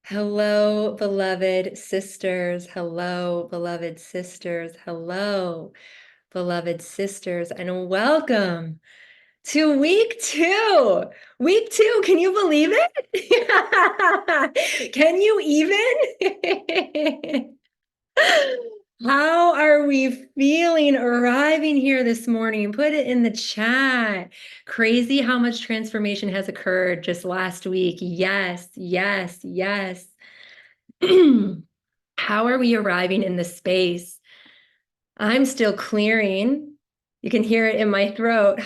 Hello, beloved sisters. Hello, beloved sisters. Hello, beloved sisters, and welcome to week two. Week two, can you believe it? Can you even? How are we feeling arriving here this morning? Put it in the chat. Crazy how much transformation has occurred just last week. Yes, yes, yes. How are we arriving in the space? I'm still clearing. You can hear it in my throat.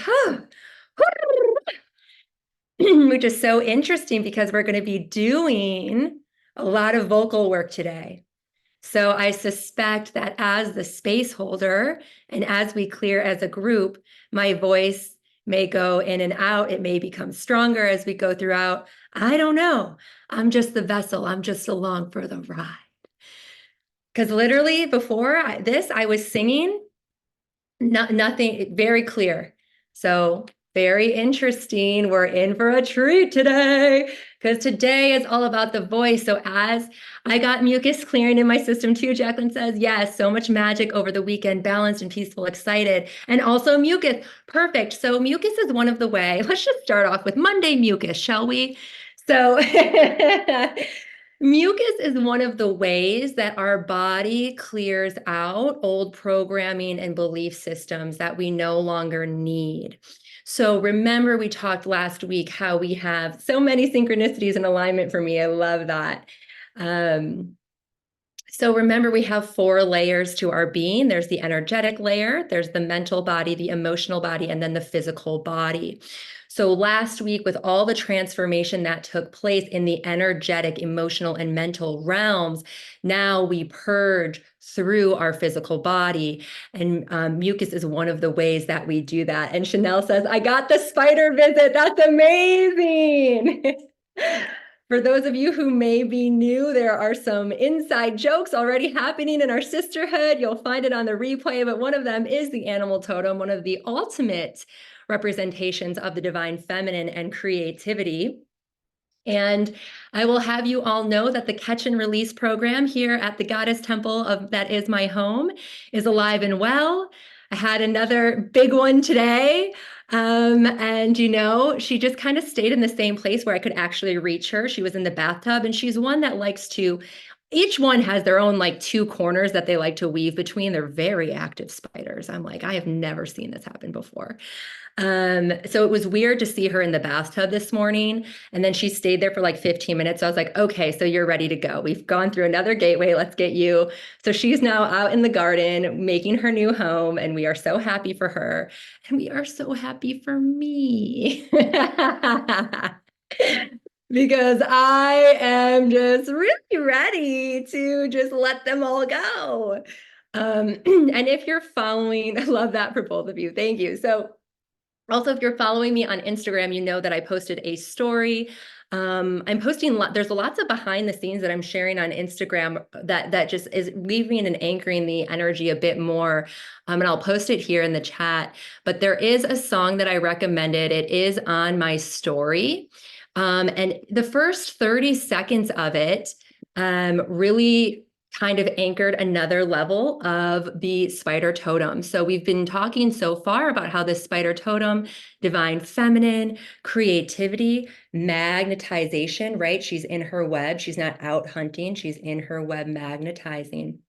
Which is so interesting because we're going to be doing a lot of vocal work today. So I suspect that as the space holder and as we clear as a group, my voice may go in and out. It may become stronger as we go throughout. I don't know. I'm just the vessel. I'm just along for the ride. Because literally before this, I was singing nothing, very clear. So very interesting. We're in for a treat today because today is all about the voice. So as I got mucus clearing in my system too, Jacqueline says, yes, so much magic over the weekend, balanced and peaceful, excited. And also mucus, perfect. So mucus is one of the way. Let's just start off with Monday mucus, shall we? So mucus is one of the ways that our body clears out old programming and belief systems that we no longer need. So remember, we talked last week how we have so many synchronicities in alignment for me. I love that. So remember, we have 4 layers to our being. There's the energetic layer, there's the mental body, the emotional body, and then the physical body. So last week, with all the transformation that took place in the energetic, emotional, and mental realms, now we purge through our physical body. And mucus is one of the ways that we do that. And Chanel says, I got the spider visit. That's amazing. For those of you who may be new, there are some inside jokes already happening in our sisterhood. You'll find it on the replay, but one of them is the animal totem, one of the ultimate representations of the divine feminine and creativity. And I will have you all know that the Catch and Release program here at the Goddess Temple that is my home is alive and well. I had another big one today. And she just kind of stayed in the same place where I could actually reach her. She was in the bathtub, and she's one that likes to, each one has their own like 2 corners that they like to weave between. They're very active spiders. I'm like, I have never seen this happen before. So it was weird to see her in the bathtub this morning. And then she stayed there for like 15 minutes. So I was like, okay, so you're ready to go. We've gone through another gateway. Let's get you. So she's now out in the garden making her new home. And we are so happy for her. And we are so happy for me. Because I am just really ready to just let them all go. And if you're following, I love that for both of you. Thank you. So also, if you're following me on Instagram, you know that I posted a story. I'm posting, there's lots of behind the scenes that I'm sharing on Instagram that just is weaving and anchoring the energy a bit more. And I'll post it here in the chat. But there is a song that I recommended. It is on my story. And the first 30 seconds of it really kind of anchored another level of the spider totem. So we've been talking so far about how this spider totem, divine feminine, creativity, magnetization, right? She's in her web. She's not out hunting. She's in her web magnetizing.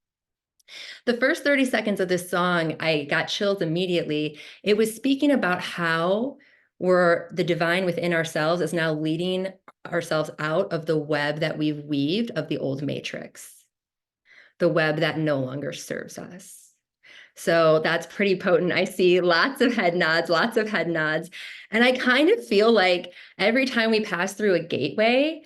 The first 30 seconds of this song, I got chills immediately. It was speaking about how the divine within ourselves is now leading ourselves out of the web that we've weaved of the old matrix, the web that no longer serves us. So that's pretty potent. I see lots of head nods, lots of head nods. And I kind of feel like every time we pass through a gateway,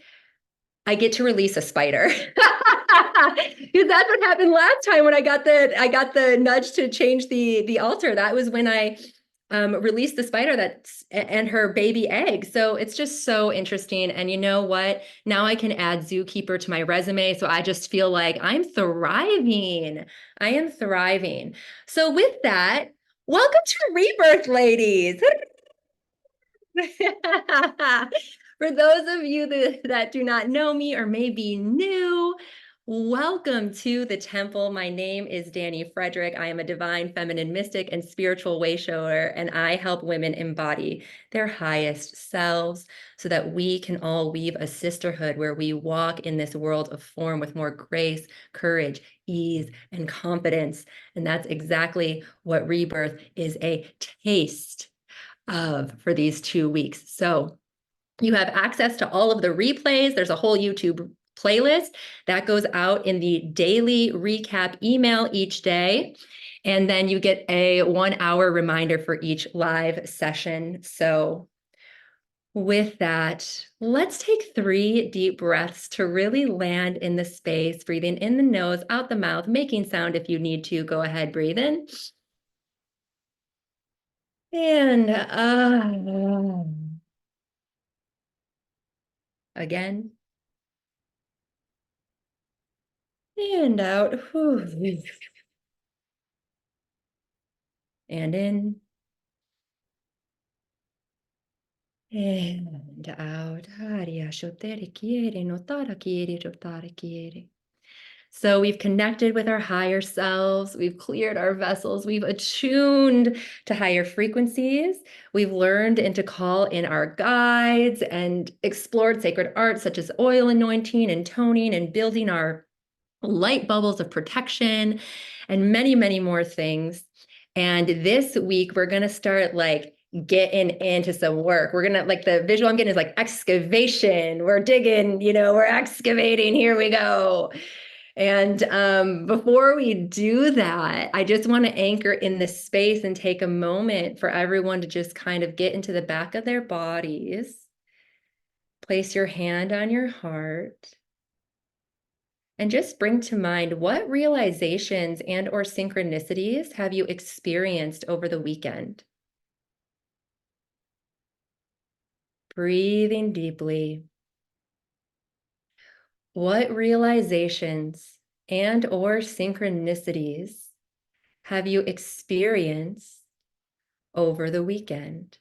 I get to release a spider. Because that's what happened last time when I got the nudge to change the altar. That was when I released the spider and her baby egg. So it's just so interesting. And you know what? Now I can add zookeeper to my resume. So I just feel like I'm thriving. I am thriving. So with that, welcome to Rebirth, ladies. For those of you that do not know me or may be new, welcome to the temple. My name is Danny Frederick. I am a divine feminine mystic and spiritual way shower, and I help women embody their highest selves so that we can all weave a sisterhood where we walk in this world of form with more grace, courage, ease, and confidence. And that's exactly what Rebirth is a taste of for these 2 weeks. So you have access to all of the replays. There's a whole YouTube playlist that goes out in the daily recap email each day. And then you get a 1 hour reminder for each live session. So with that, let's take 3 deep breaths to really land in the space, breathing in the nose, out the mouth, making sound if you need to. Go ahead, breathe in. And again. And out. And in. And out. So we've connected with our higher selves. We've cleared our vessels. We've attuned to higher frequencies. We've learned and to call in our guides and explored sacred arts such as oil anointing and toning and building our light bubbles of protection and many, many more things. And this week, we're going to start getting into some work. We're going to the visual I'm getting is excavation. We're digging, we're excavating. Here we go. And before we do that, I just want to anchor in this space and take a moment for everyone to just kind of get into the back of their bodies. Place your hand on your heart. And just bring to mind, what realizations and or synchronicities have you experienced over the weekend? Breathing deeply. What realizations and or synchronicities have you experienced over the weekend?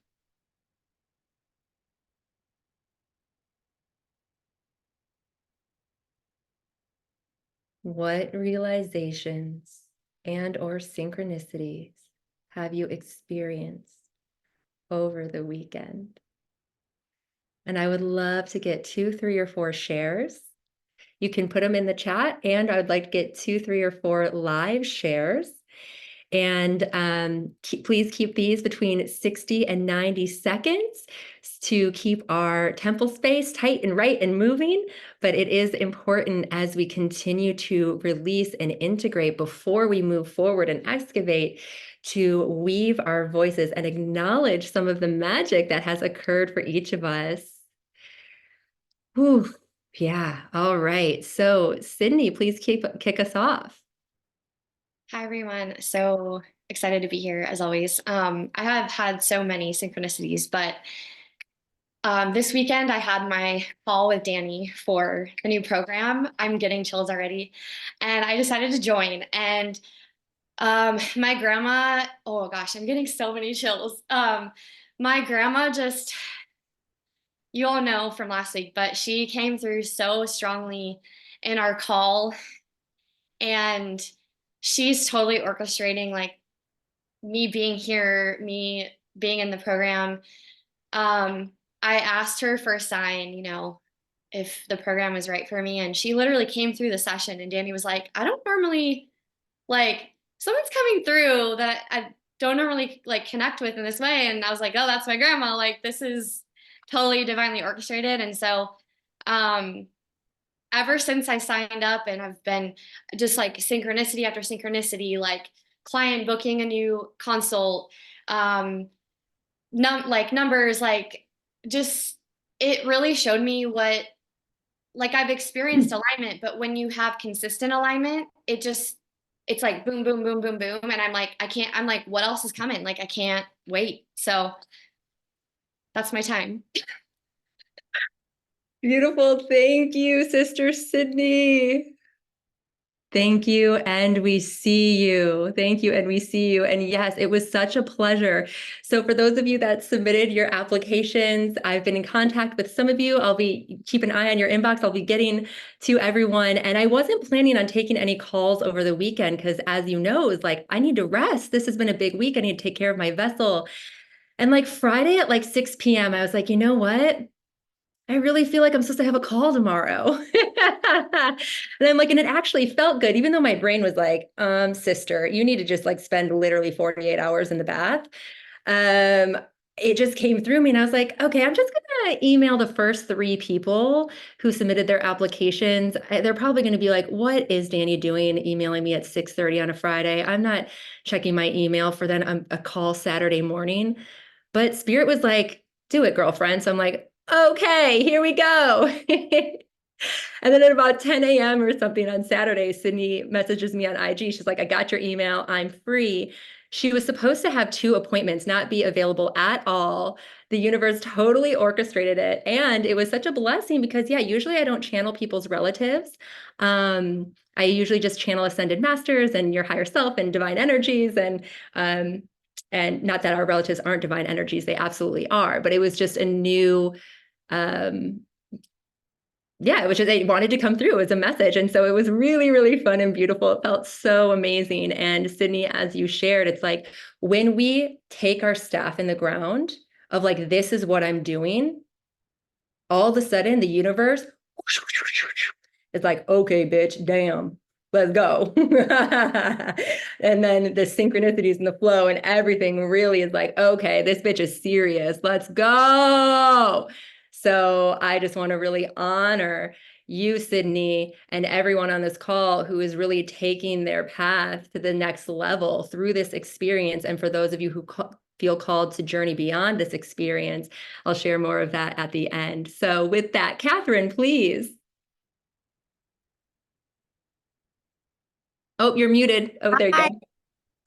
What realizations and or synchronicities have you experienced over the weekend? And I would love to get 2, 3, or 4 shares. You can put them in the chat, and I would like to get 2, 3, or 4 live shares. And please keep these between 60 and 90 seconds to keep our temple space tight and right and moving. But it is important as we continue to release and integrate before we move forward and excavate to weave our voices and acknowledge some of the magic that has occurred for each of us. Whew. Yeah. All right. So Sydney, please kick us off. Hi, everyone. So excited to be here as always. I have had so many synchronicities, but this weekend I had my call with Danny for the new program. I'm getting chills already, and I decided to join. And my grandma, oh gosh, I'm getting so many chills. My grandma just, you all know from last week, but she came through so strongly in our call, and she's totally orchestrating me being here, me being in the program. I asked her for a sign, if the program was right for me. And she literally came through the session, and Danny was like, I don't normally someone's coming through that I don't normally connect with in this way. And I was like, oh, that's my grandma. This is totally divinely orchestrated. And so, ever since I signed up, and I've been just synchronicity after synchronicity, client booking a new consult, numbers, just, it really showed me what, I've experienced alignment, but when you have consistent alignment, it's like boom, boom, boom, boom, boom. And I'm like, what else is coming? I can't wait. So that's my time. Beautiful. Thank you, Sister Sydney. Thank you. And we see you. Thank you. And we see you. And yes, it was such a pleasure. So for those of you that submitted your applications, I've been in contact with some of you. I'll be keep an eye on your inbox. I'll be getting to everyone. And I wasn't planning on taking any calls over the weekend because as you know, it's like I need to rest. This has been a big week. I need to take care of my vessel. And like Friday at like 6 p.m., I was like, you know what? I really feel like I'm supposed to have a call tomorrow. And I'm like, and it actually felt good, even though my brain was like, sister, you need to just like spend literally 48 hours in the bath. Um, it just came through me and I was like, okay, I'm just gonna email the first three people who submitted their applications. They're probably gonna be like, what is Danny doing emailing me at 6:30 on a Friday? I'm not checking my email for then a call Saturday morning. But Spirit was like, do it, girlfriend. So I'm like, okay, here we go. And then at about 10 a.m. or something on Saturday, Sydney messages me on IG. She's like, I got your email. I'm free. She was supposed to have two appointments, not be available at all. The universe totally orchestrated it. And it was such a blessing because, yeah, usually I don't channel people's relatives. I usually just channel ascended masters and your higher self and divine energies. And not that our relatives aren't divine energies, they absolutely are. But it was just a new um yeah, it was just they wanted to come through as a message. And so it was really, really fun and beautiful. It felt so amazing. And Sydney, as you shared, it's like when we take our staff in the ground of like, this is what I'm doing, all of a sudden the universe is like, okay, bitch, damn, let's go. And then the synchronicities and the flow and everything really is like, okay, this bitch is serious. Let's go. So I just want to really honor you, Sydney, and everyone on this call who is really taking their path to the next level through this experience. And for those of you who feel called to journey beyond this experience, I'll share more of that at the end. So with that, Catherine, please. Oh, you're muted. Oh, there you Hi, go.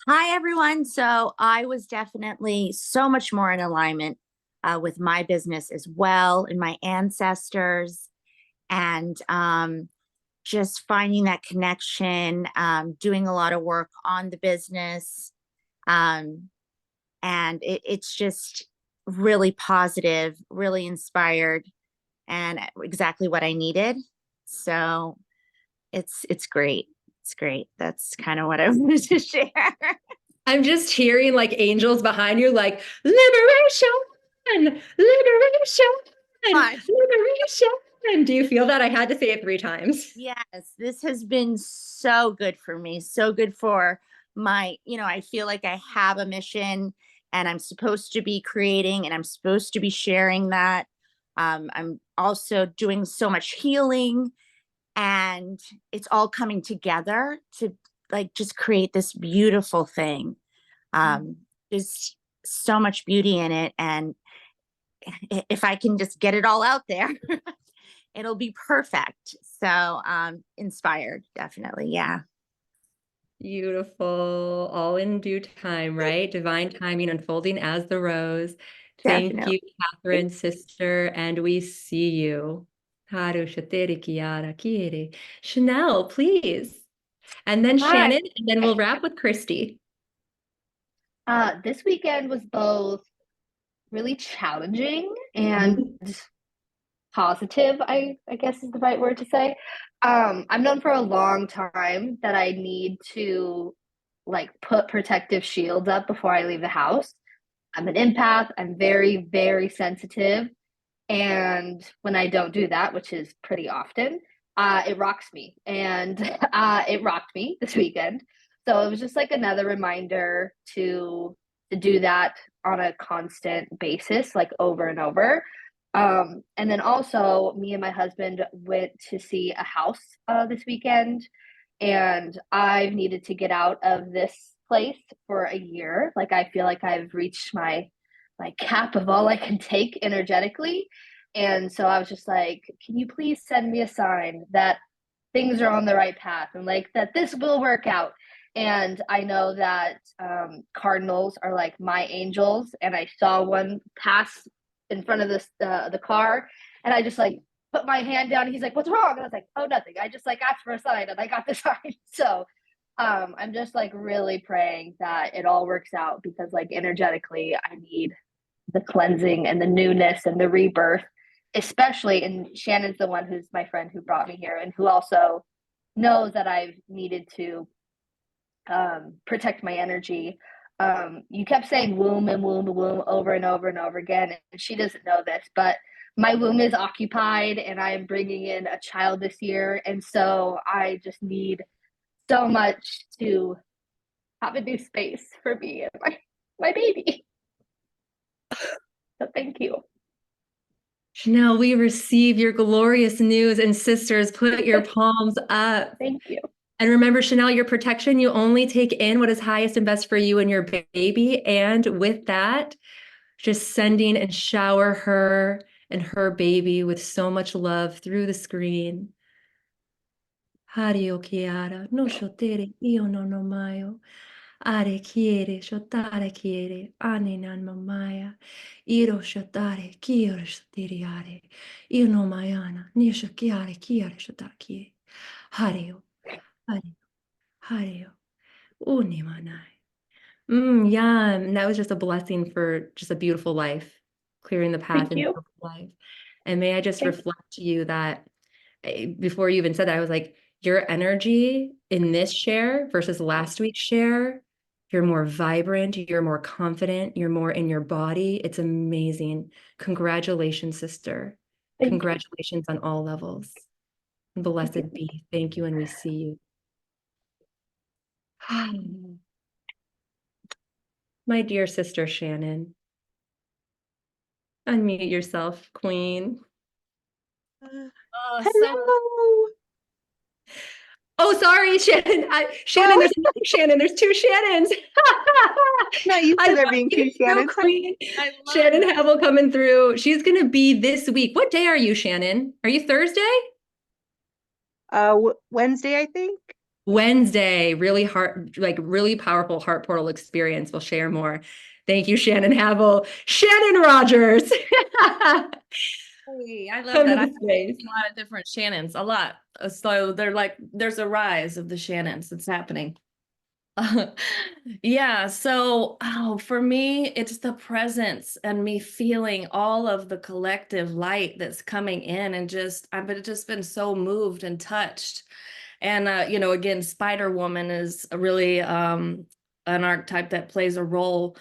hi everyone. So I was definitely so much more in alignment with my business as well and my ancestors, and just finding that connection, doing a lot of work on the business, um, and it's just really positive, really inspired, and exactly what I needed. So it's great. It's great. That's kind of what I wanted to share. I'm just hearing like angels behind you, like liberation, liberation, Fun. liberation. Do you feel that? I had to say it 3 times. Yes, this has been so good for me. So good for I feel like I have a mission and I'm supposed to be creating and I'm supposed to be sharing that. I'm also doing so much healing and it's all coming together to like just create this beautiful thing. There's so much beauty in it. And if I can just get it all out there, it'll be perfect. So inspired, definitely. Yeah. Beautiful. All in due time, right? Divine timing unfolding as the rose. Thank Definitely. you, Catherine, sister, and we see you. Haru shatere kiara kiere. Chanel, please. And then Hi. Shannon, and then we'll wrap with Christy. This weekend was both really challenging and positive, I guess is the right word to say. I've known for a long time that I need to like put protective shields up before I leave the house. I'm an empath. I'm very, very sensitive. And when I don't do that, which is pretty often, it rocks me. And it rocked me this weekend. So it was just like another reminder to do that on a constant basis, like over and over. And then also, me and my husband went to see a house this weekend, and I've needed to get out of this place for a year. Like I feel like I've reached my cap of all I can take energetically. And so I was just like, can you please send me a sign that things are on the right path and like that this will work out? And I know that cardinals are like my angels, and I saw one pass in front of the car, and I just like put my hand down. He's like, "What's wrong?" And I was like, "Oh, nothing. I just like asked for a sign and I got the sign." So I'm just like really praying that it all works out because like energetically I need the cleansing and the newness and the rebirth, especially. And Shannon's the one who's my friend who brought me here and who also knows that I've needed to protect my energy. You kept saying womb and womb and womb over and over and over again, and she doesn't know this, but my womb is occupied, and I am bringing in a child this year, and so I just need so much to have a new space for me and my baby. So thank you. Chanel, we receive your glorious news, and sisters, put your palms up. Thank you. And remember, Chanel, your protection, you only take in what is highest and best for you and your baby. And with that, just sending and shower her and her baby with so much love through the screen. Hario Chiara, no shotere, io non ho maio. Are chiere, shotare chiere, aninan mamaya. Iro shotare, kiore shotiriare. Io no mayana, ni shakiare, kiare shotaki. Hario, hario, hario. Unimanai. Yeah, and that was just a blessing for just a beautiful life, clearing the path Thank into you. life. And may I just Thank reflect to you that before you even said that, I was like, your energy in this share versus last week's share, you're more vibrant, you're more confident, you're more in your body. It's amazing. Congratulations, sister. Thank you. Congratulations on all levels. Blessed be. Thank you, and we see you. My dear sister Shannon, unmute yourself, Queen. Oh, so Hello. Oh, sorry, Shannon. Shannon, there's another Shannon. There's two Shannons. Not used I to there love being you two too, Shannons. Queen. I love Shannon it. Havel coming through. She's going to be this week. What day are you, Shannon? Are you Thursday? Wednesday, I think. Wednesday. Really heart, like really powerful heart portal experience. We'll share more. Thank you, Shannon Havel. Shannon Rogers. Hey, I love Come to that. I the space. have a lot of different Shannons, a lot. So they're like, there's a rise of the Shannons that's happening. Yeah, so for me, it's the presence and me feeling all of the collective light that's coming in, and I've just been so moved and touched. And again, Spider Woman is a really an archetype that plays a role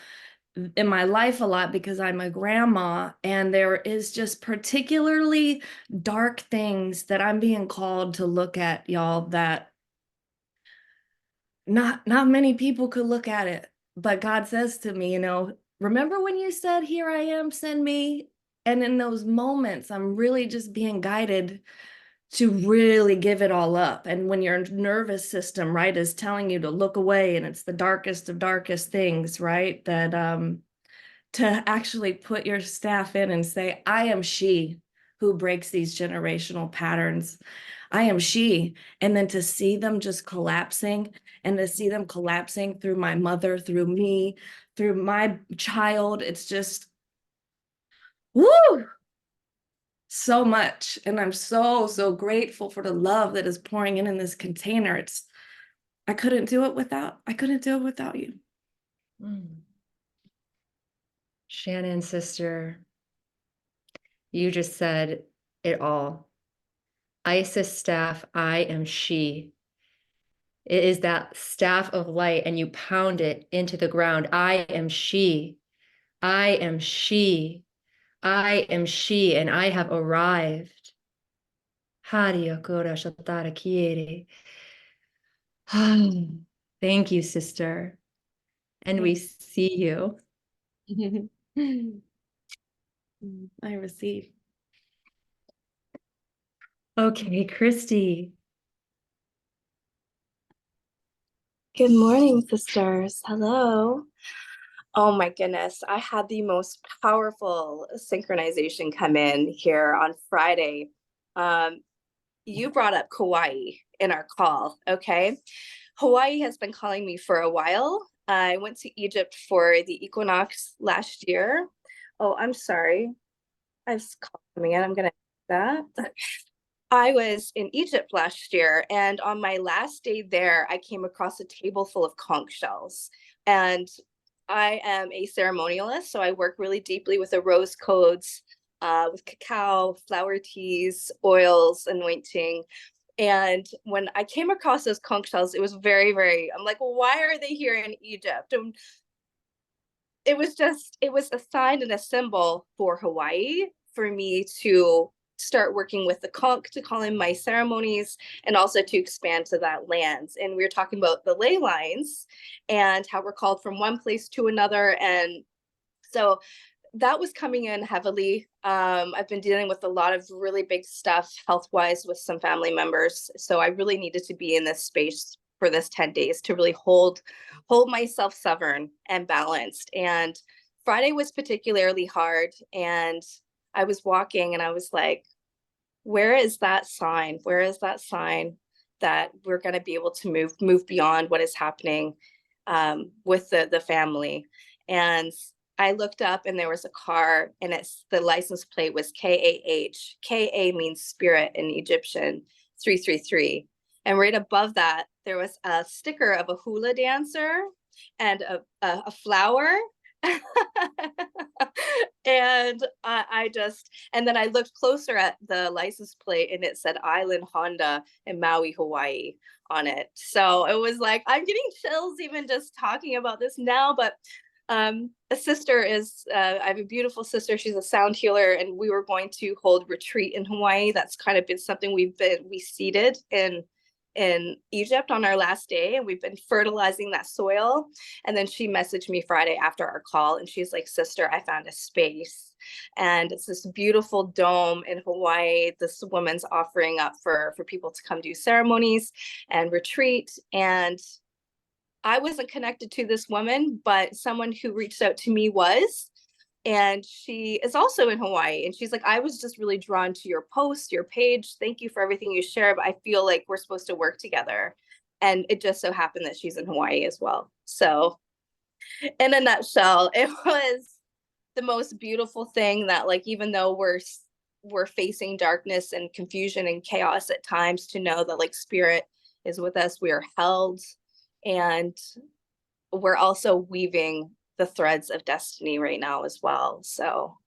in my life a lot because I'm a grandma, and there is just particularly dark things that I'm being called to look at, y'all, that not many people could look at it. But God says to me, remember when you said, "Here I am, send me"? And in those moments, I'm really just being guided to really give it all up. And when your nervous system, right, is telling you to look away, and it's the darkest of darkest things, right, that to actually put your staff in and say, I am she who breaks these generational patterns. I am she. And then to see them just collapsing, and to see them collapsing through my mother, through me, through my child, it's just, woo, so much. And I'm so, so grateful for the love that is pouring in this container. I couldn't do it without you. Mm. Shannon, sister, you just said it all. Isis staff, I am she. It is that staff of light, and you pound it into the ground. I am she. I am she. I am she, and I have arrived. Haria kora shatara kiere. Thank you, sister. And we see you. I receive. Okay, Christy. Good morning, sisters. Hello. Oh my goodness. I had the most powerful synchronization come in here on Friday. You brought up Kauai in our call, okay? Hawaii has been calling me for a while. I went to Egypt for the equinox last year. Oh, I'm sorry. I was calling in. I'm gonna that. I was in Egypt last year, and on my last day there, I came across a table full of conch shells. And I am a ceremonialist, so I work really deeply with the rose codes, with cacao, flower teas, oils, anointing. And when I came across those conch shells, it was very, very, I'm like, well, why are they here in Egypt? And it was a sign and a symbol for Hawaii for me to start working with the conch to call in my ceremonies and also to expand to that land. And we were talking about the ley lines and how we're called from one place to another. And so that was coming in heavily. I've been dealing with a lot of really big stuff health-wise with some family members. So I really needed to be in this space for this 10 days to really hold myself sovereign and balanced. And Friday was particularly hard. And I was walking and I was like, where is that sign? Where is that sign that we're going to be able to move beyond what is happening with the family? And I looked up and there was a car and the license plate was KAH. KA means spirit in Egyptian, 333. And right above that, there was a sticker of a hula dancer and a flower. And and then I looked closer at the license plate and it said Island Honda in Maui, Hawaii on it. So it was like, I'm getting chills even just talking about this now. But a sister I have a beautiful sister. She's a sound healer, and we were going to hold retreat in Hawaii. That's kind of been something we seeded in Egypt on our last day, and we've been fertilizing that soil. And then she messaged me Friday after our call, and she's like, sister, I found a space, and it's this beautiful dome in Hawaii. This woman's offering up for people to come do ceremonies and retreat. And I wasn't connected to this woman, but someone who reached out to me was. And she is also in Hawaii. And she's like, I was just really drawn to your post, your page. Thank you for everything you share. But I feel like we're supposed to work together. And it just so happened that she's in Hawaii as well. So in a nutshell, it was the most beautiful thing that, like, even though we're facing darkness and confusion and chaos at times, to know that like spirit is with us, we are held, and we're also weaving the threads of destiny right now as well. So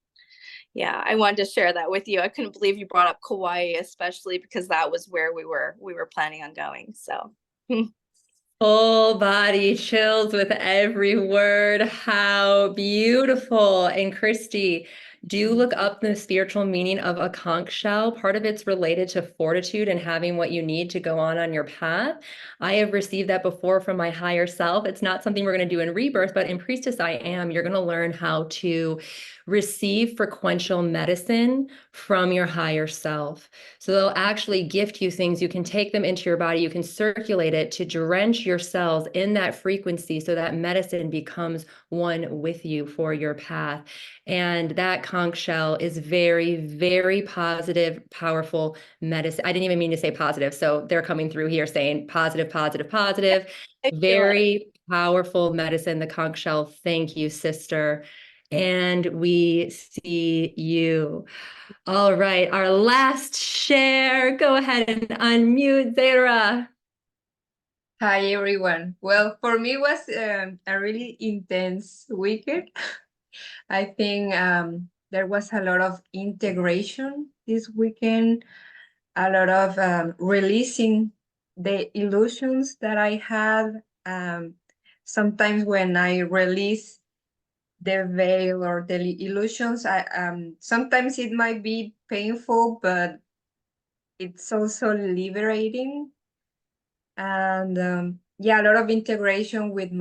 yeah, I wanted to share that with you. I couldn't believe you brought up Kauai, especially because that was where we were planning on going. So Full body chills with every word. How beautiful. And Christy, do look up the spiritual meaning of a conch shell. Part of it's related to fortitude and having what you need to go on your path. I have received that before from my higher self. It's not something we're going to do in Rebirth, but in Priestess I Am, you're going to learn how to receive frequential medicine from your higher self. So they'll actually gift you things. You can take them into your body. You can circulate it to drench your cells in that frequency so that medicine becomes one with you for your path. And that conch shell is very, very positive, powerful medicine. I didn't even mean to say positive. So they're coming through here saying positive, positive, positive. Very powerful medicine, the conch shell. Thank you, sister. And we see you. All right, our last share. Go ahead and unmute, Zara. Hi, everyone. Well, for me, it was a really intense weekend. I think there was a lot of integration this weekend, a lot of releasing the illusions that I had. Sometimes when I release the veil or the illusions, sometimes it might be painful, but it's also liberating. And yeah, a lot of integration with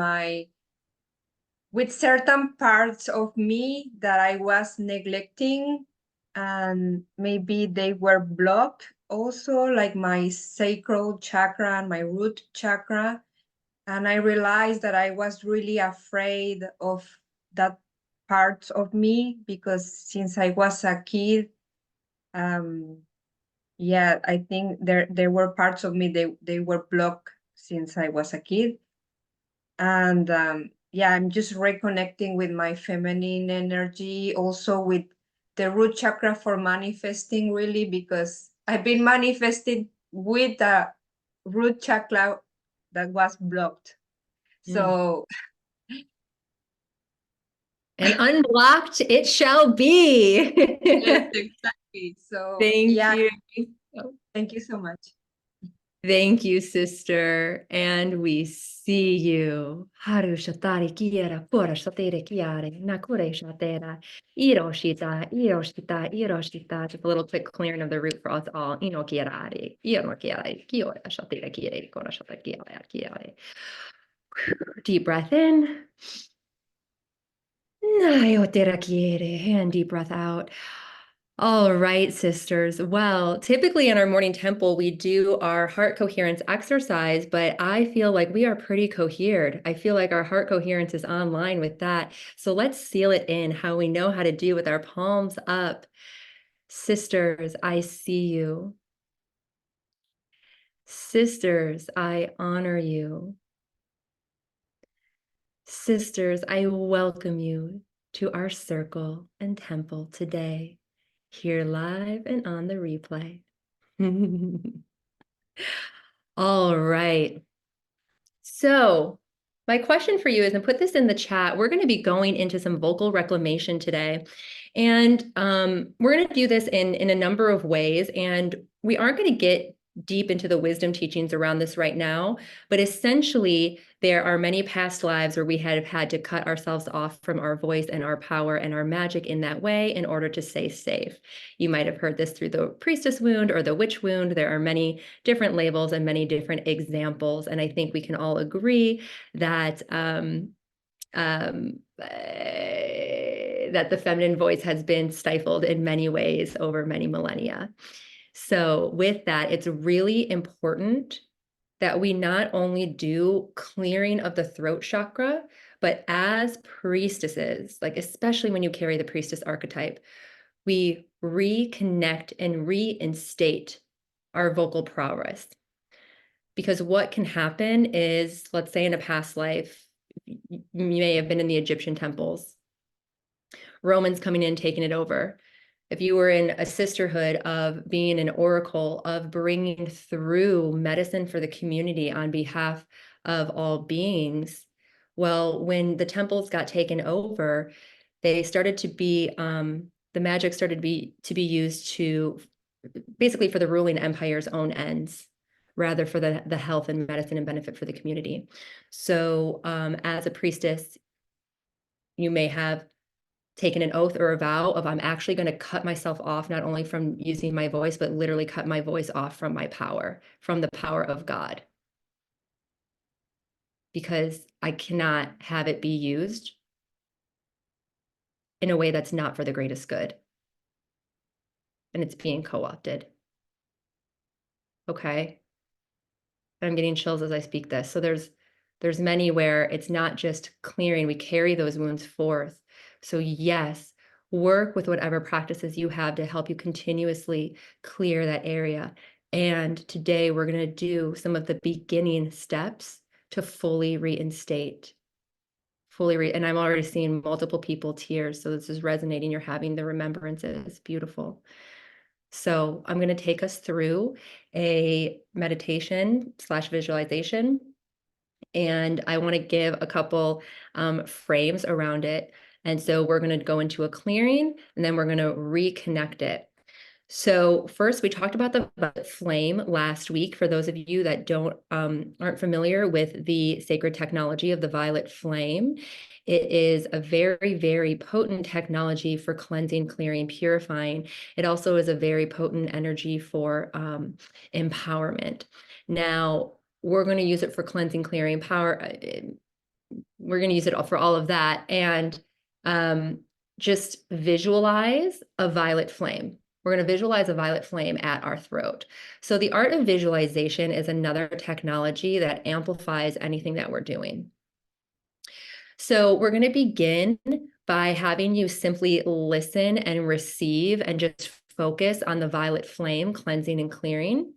certain parts of me that I was neglecting, and maybe they were blocked also, like my sacral chakra and my root chakra. And I realized that I was really afraid of that part of me, because since I was a kid, yeah, I think there were parts of me, they were blocked since I was a kid. And yeah, I'm just reconnecting with my feminine energy, also with the root chakra for manifesting, really, because I've been manifesting with a root chakra that was blocked. So And unblocked it shall be. yes, exactly. So Thank yeah, you. thank you so much. Thank you, sister. And we see you. Haru shatari kiera, pora shatere kiare, nakure shatera, iroshita, iroshita, iroshita. Just a little quick clearing of the root for us all. Ino kierare, ino kiare, kiora shatere kiere, kora shatere kiare, kiare. Deep breath in. And deep breath out. All right, sisters. Well, typically in our morning temple, we do our heart coherence exercise, but I feel like we are pretty cohered. I feel like our heart coherence is online with that. So let's seal it in how we know how to do with our palms up. Sisters, I see you. Sisters, I honor you. Sisters, I welcome you to our circle and temple today, here live and on the replay. All right. So, my question for you is, and put this in the chat, we're going to be going into some vocal reclamation today. And we're going to do this in a number of ways. And we aren't going to get deep into the wisdom teachings around this right now, but essentially there are many past lives where we have had to cut ourselves off from our voice and our power and our magic in that way in order to stay safe. You might have heard this through the priestess wound or the witch wound. There are many different labels and many different examples, and I think we can all agree that that the feminine voice has been stifled in many ways over many millennia. So with that, it's really important that we not only do clearing of the throat chakra, but as priestesses, like especially when you carry the priestess archetype, we reconnect and reinstate our vocal prowess. Because what can happen is, let's say in a past life, you may have been in the Egyptian temples, Romans coming in, taking it over. If you were in a sisterhood of being an oracle, of bringing through medicine for the community on behalf of all beings, well, when the temples got taken over, they started to be, the magic started to be used to basically for the ruling empire's own ends, rather for the health and medicine and benefit for the community. So as a priestess, you may have taken an oath or a vow of I'm actually going to cut myself off, not only from using my voice, but literally cut my voice off from my power, from the power of God. Because I cannot have it be used in a way that's not for the greatest good. And it's being co-opted. Okay. I'm getting chills as I speak this. So there's many where it's not just clearing, we carry those wounds forth. So yes, work with whatever practices you have to help you continuously clear that area. And today we're going to do some of the beginning steps to fully reinstate. And I'm already seeing multiple people tears. So this is resonating. You're having the remembrances. Beautiful. So I'm going to take us through a meditation / visualization. And I want to give a couple frames around it. And so we're going to go into a clearing and then we're going to reconnect it. So first, we talked about the violet flame last week. For those of you that aren't familiar with the sacred technology of the violet flame, it is a very, very potent technology for cleansing, clearing, purifying. It also is a very potent energy for empowerment. Now, we're going to use it for cleansing, clearing, power. We're going to use it for all of that. And just visualize a violet flame. We're going to visualize a violet flame at our throat. So the art of visualization is another technology that amplifies anything that we're doing. So we're going to begin by having you simply listen and receive and just focus on the violet flame cleansing and clearing.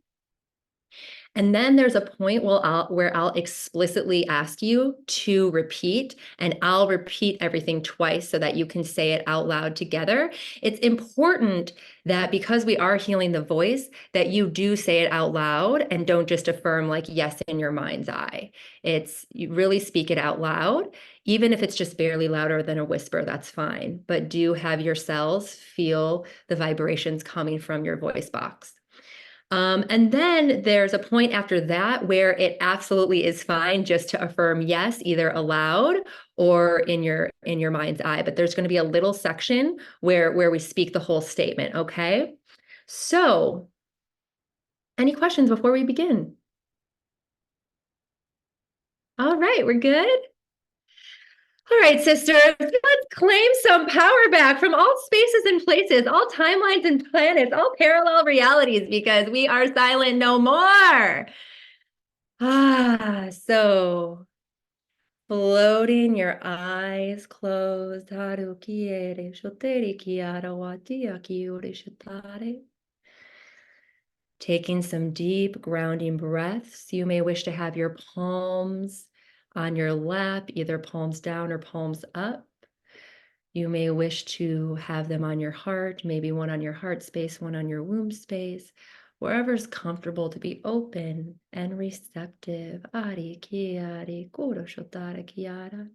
And then there's a point where I'll explicitly ask you to repeat, and I'll repeat everything twice so that you can say it out loud together. It's important that because we are healing the voice, that you do say it out loud and don't just affirm like yes in your mind's eye. You really speak it out loud, even if it's just barely louder than a whisper, that's fine. But do have your cells feel the vibrations coming from your voice box. And then there's a point after that where it absolutely is fine just to affirm yes, either aloud or in your mind's eye. But there's going to be a little section where we speak the whole statement. Okay. So, any questions before we begin? All right, we're good. All right, sisters, let's claim some power back from all spaces and places, all timelines and planets, all parallel realities, because we are silent no more. So floating, your eyes closed. Haru kiere shoteri kiara watia kiore shotare. Taking some deep grounding breaths. You may wish to have your palms on your lap, either palms down or palms up. You may wish to have them on your heart, maybe one on your heart space, one on your womb space, wherever's comfortable to be open and receptive. Ari, kiari, kuro shotara kiara.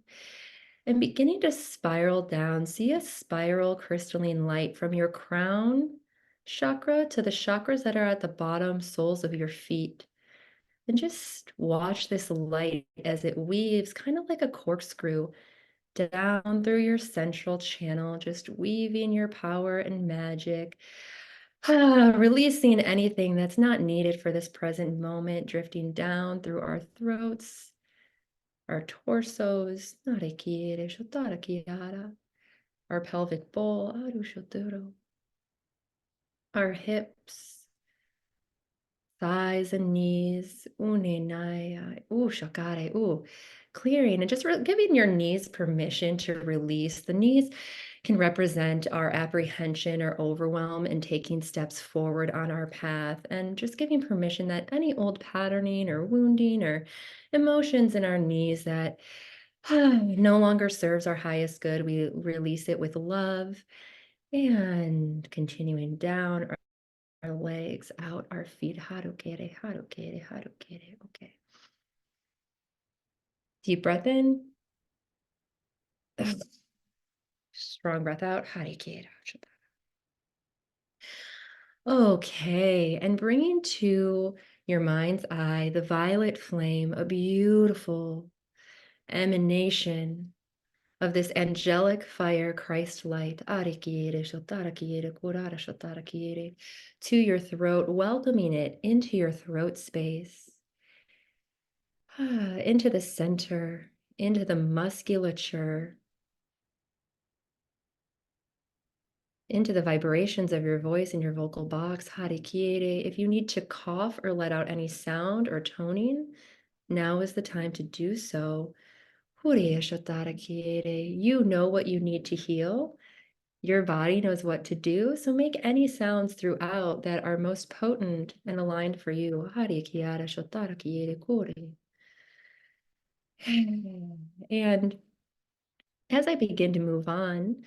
And beginning to spiral down, see a spiral crystalline light from your crown chakra to the chakras that are at the bottom soles of your feet. And just watch this light as it weaves kind of like a corkscrew down through your central channel, just weaving your power and magic, releasing anything that's not needed for this present moment, drifting down through our throats, our torsos, our pelvic bowl, our hips, thighs and knees, shakare, clearing and just giving your knees permission to release. The knees can represent our apprehension or overwhelm in taking steps forward on our path, and just giving permission that any old patterning or wounding or emotions in our knees that no longer serves our highest good, we release it with love. And continuing down our legs, out our feet. Harukere, harukere, harukere. Okay. Deep breath in. Strong breath out. Harikere. Okay. And bringing to your mind's eye the violet flame, a beautiful emanation of this angelic fire, Christ light, to your throat, welcoming it into your throat space, into the center, into the musculature, into the vibrations of your voice and your vocal box. If you need to cough or let out any sound or toning, now is the time to do so. You know what you need to heal. Your body knows what to do. So make any sounds throughout that are most potent and aligned for you. And as I begin to move on,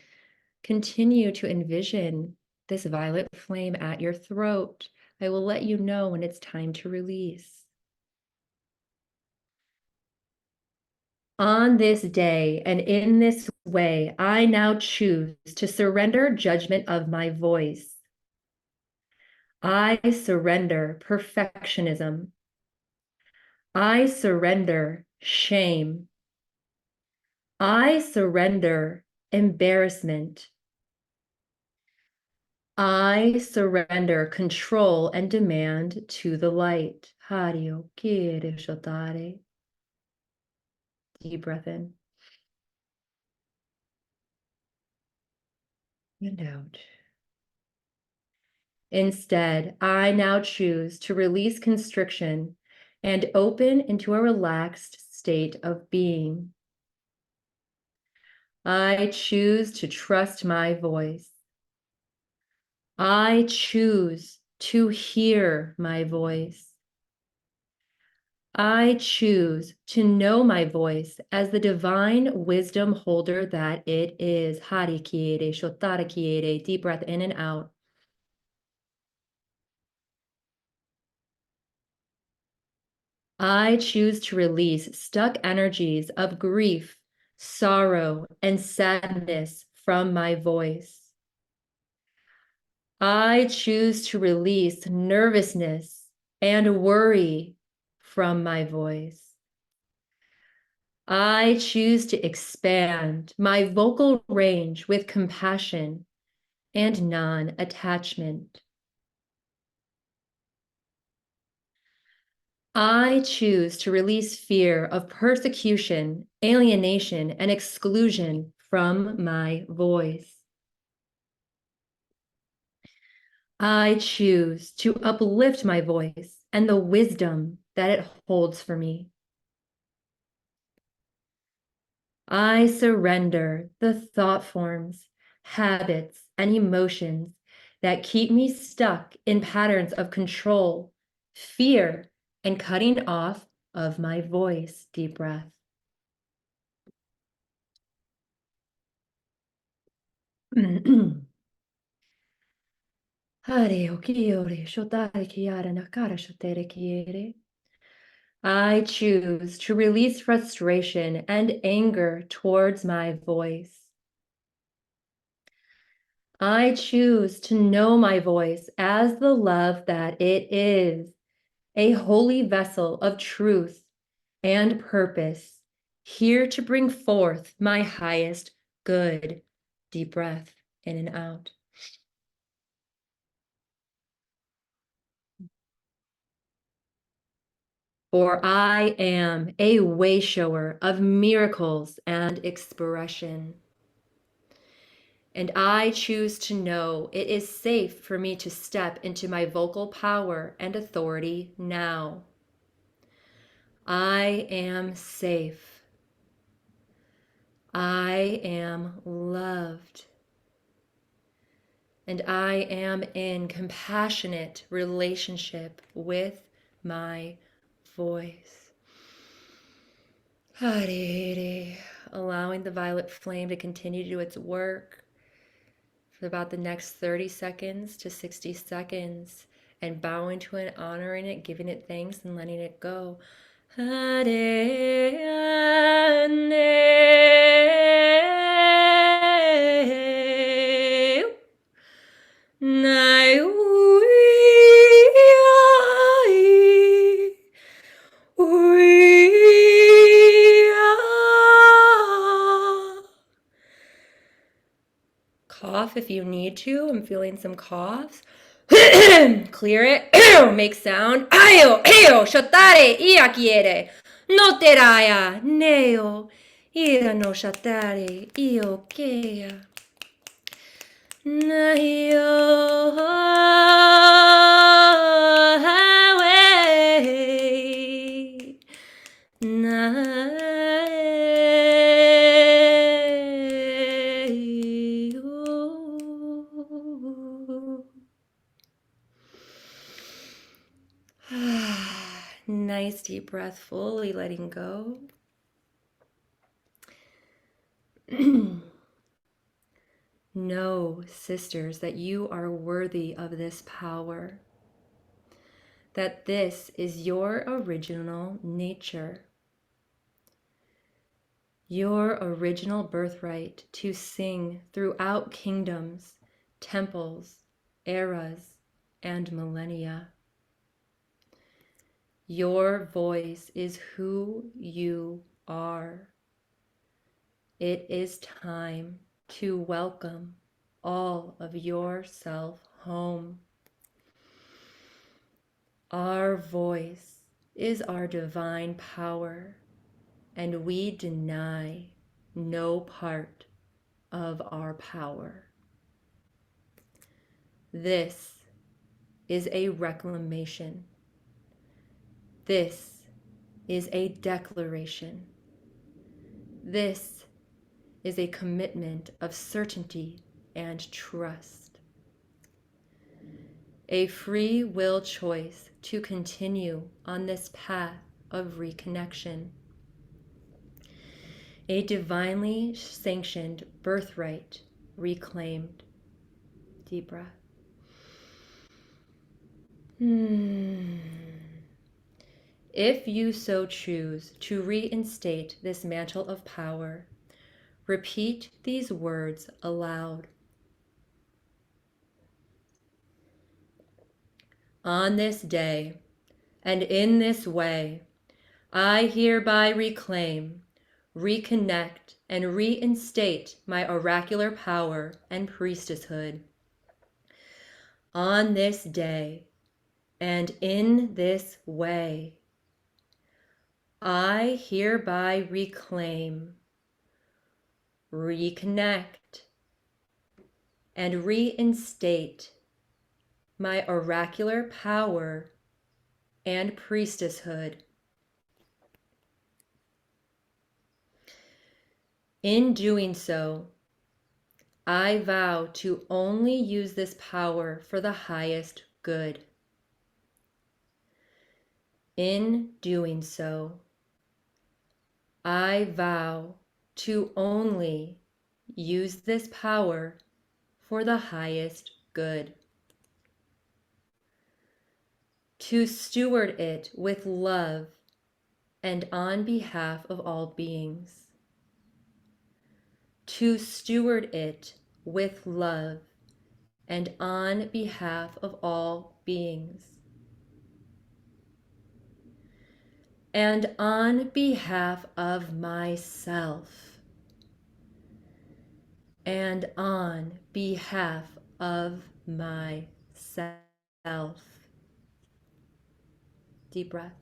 continue to envision this violet flame at your throat. I will let you know when it's time to release. On this day and in this way, I now choose to surrender judgment of my voice. I surrender perfectionism. I surrender shame. I surrender embarrassment. I surrender control and demand to the light. Deep breath in and out. Instead, I now choose to release constriction and open into a relaxed state of being. I choose to trust my voice. I choose to hear my voice. I choose to know my voice as the divine wisdom holder that it is. Hari kiere, shotara kiere. Deep breath in and out. I choose to release stuck energies of grief, sorrow, and sadness from my voice. I choose to release nervousness and worry from my voice. I choose to expand my vocal range with compassion and non-attachment. I choose to release fear of persecution, alienation, and exclusion from my voice. I choose to uplift my voice and the wisdom that it holds for me. I surrender the thought forms, habits, and emotions that keep me stuck in patterns of control, fear, and cutting off of my voice. Deep breath. I choose to release frustration and anger towards my voice. I choose to know my voice as the love that it is, a holy vessel of truth and purpose, here to bring forth my highest good. Deep breath in and out. For I am a way shower of miracles and expression. And I choose to know it is safe for me to step into my vocal power and authority now. I am safe. I am loved. And I am in compassionate relationship with my voice. Allowing the violet flame to continue to do its work for about the next 30 seconds to 60 seconds, and bowing to it, honoring it, giving it thanks, and letting it go. Cough if you need to. I'm feeling some coughs. Clear it. Make sound. Ayo, ayo, shotare, ia quiere. No te raya, neo. Ira no shatare, io kea. Nayo, highway. Nice deep breath, fully letting go. Know, sisters, that you are worthy of this power, that this is your original nature, your original birthright to sing throughout kingdoms, temples, eras, and millennia. Your voice is who you are. It is time to welcome all of yourself home. Our voice is our divine power, and we deny no part of our power. This is a reclamation. This is a declaration. This is a commitment of certainty and trust. A free will choice to continue on this path of reconnection. A divinely sanctioned birthright reclaimed. Deep breath. If you so choose to reinstate this mantle of power, repeat these words aloud. On this day, and in this way, I hereby reclaim, reconnect, and reinstate my oracular power and priestesshood. On this day, and in this way, I hereby reclaim, reconnect, and reinstate my oracular power and priestesshood. In doing so, I vow to only use this power for the highest good. In doing so, I vow to only use this power for the highest good. To steward it with love and on behalf of all beings. To steward it with love and on behalf of all beings. And on behalf of myself. And on behalf of myself. Deep breath.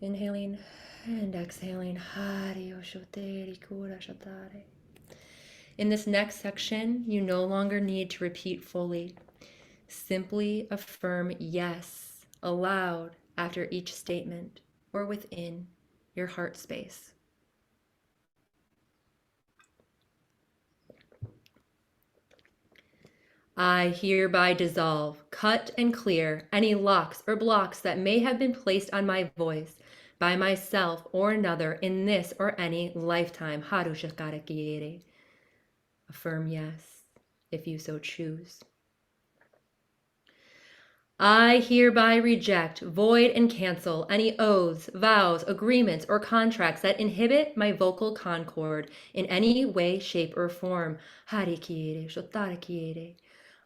Inhaling and exhaling. In this next section, you no longer need to repeat fully. Simply affirm yes aloud after each statement or within your heart space. I hereby dissolve, cut, and clear any locks or blocks that may have been placed on my voice by myself or another in this or any lifetime. Affirm yes, if you so choose. I hereby reject, void, and cancel any oaths, vows, agreements, or contracts that inhibit my vocal concord in any way, shape, or form.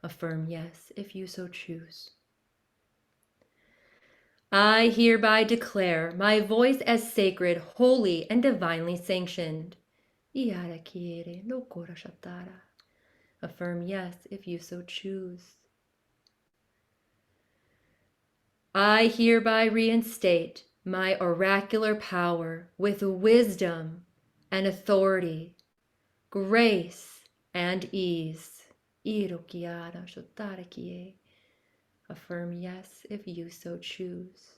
Affirm yes, if you so choose. I hereby declare my voice as sacred, holy, and divinely sanctioned. Affirm yes, if you so choose. I hereby reinstate my oracular power with wisdom and authority, grace and ease. Affirm yes, if you so choose.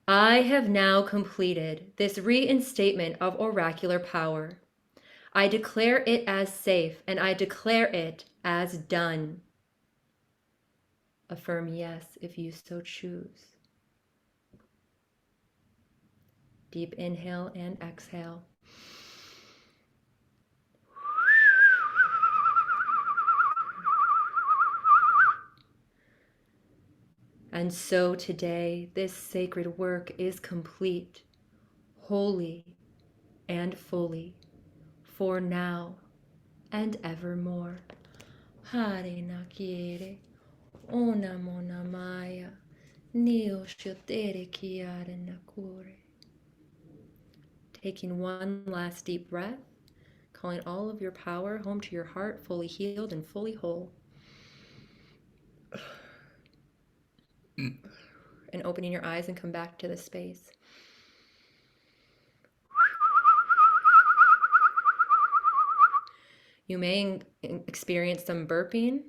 I have now completed this reinstatement of oracular power. I declare it as safe and I declare it as done. Affirm yes, if you so choose. Deep inhale and exhale. And so today, this sacred work is complete, wholly and fully, for now and evermore. Hare nakiere, ona mona maya, neo shotere kiare nakure. Taking one last deep breath, calling all of your power home to your heart, fully healed and fully whole. And opening your eyes and come back to the space. You may experience some burping.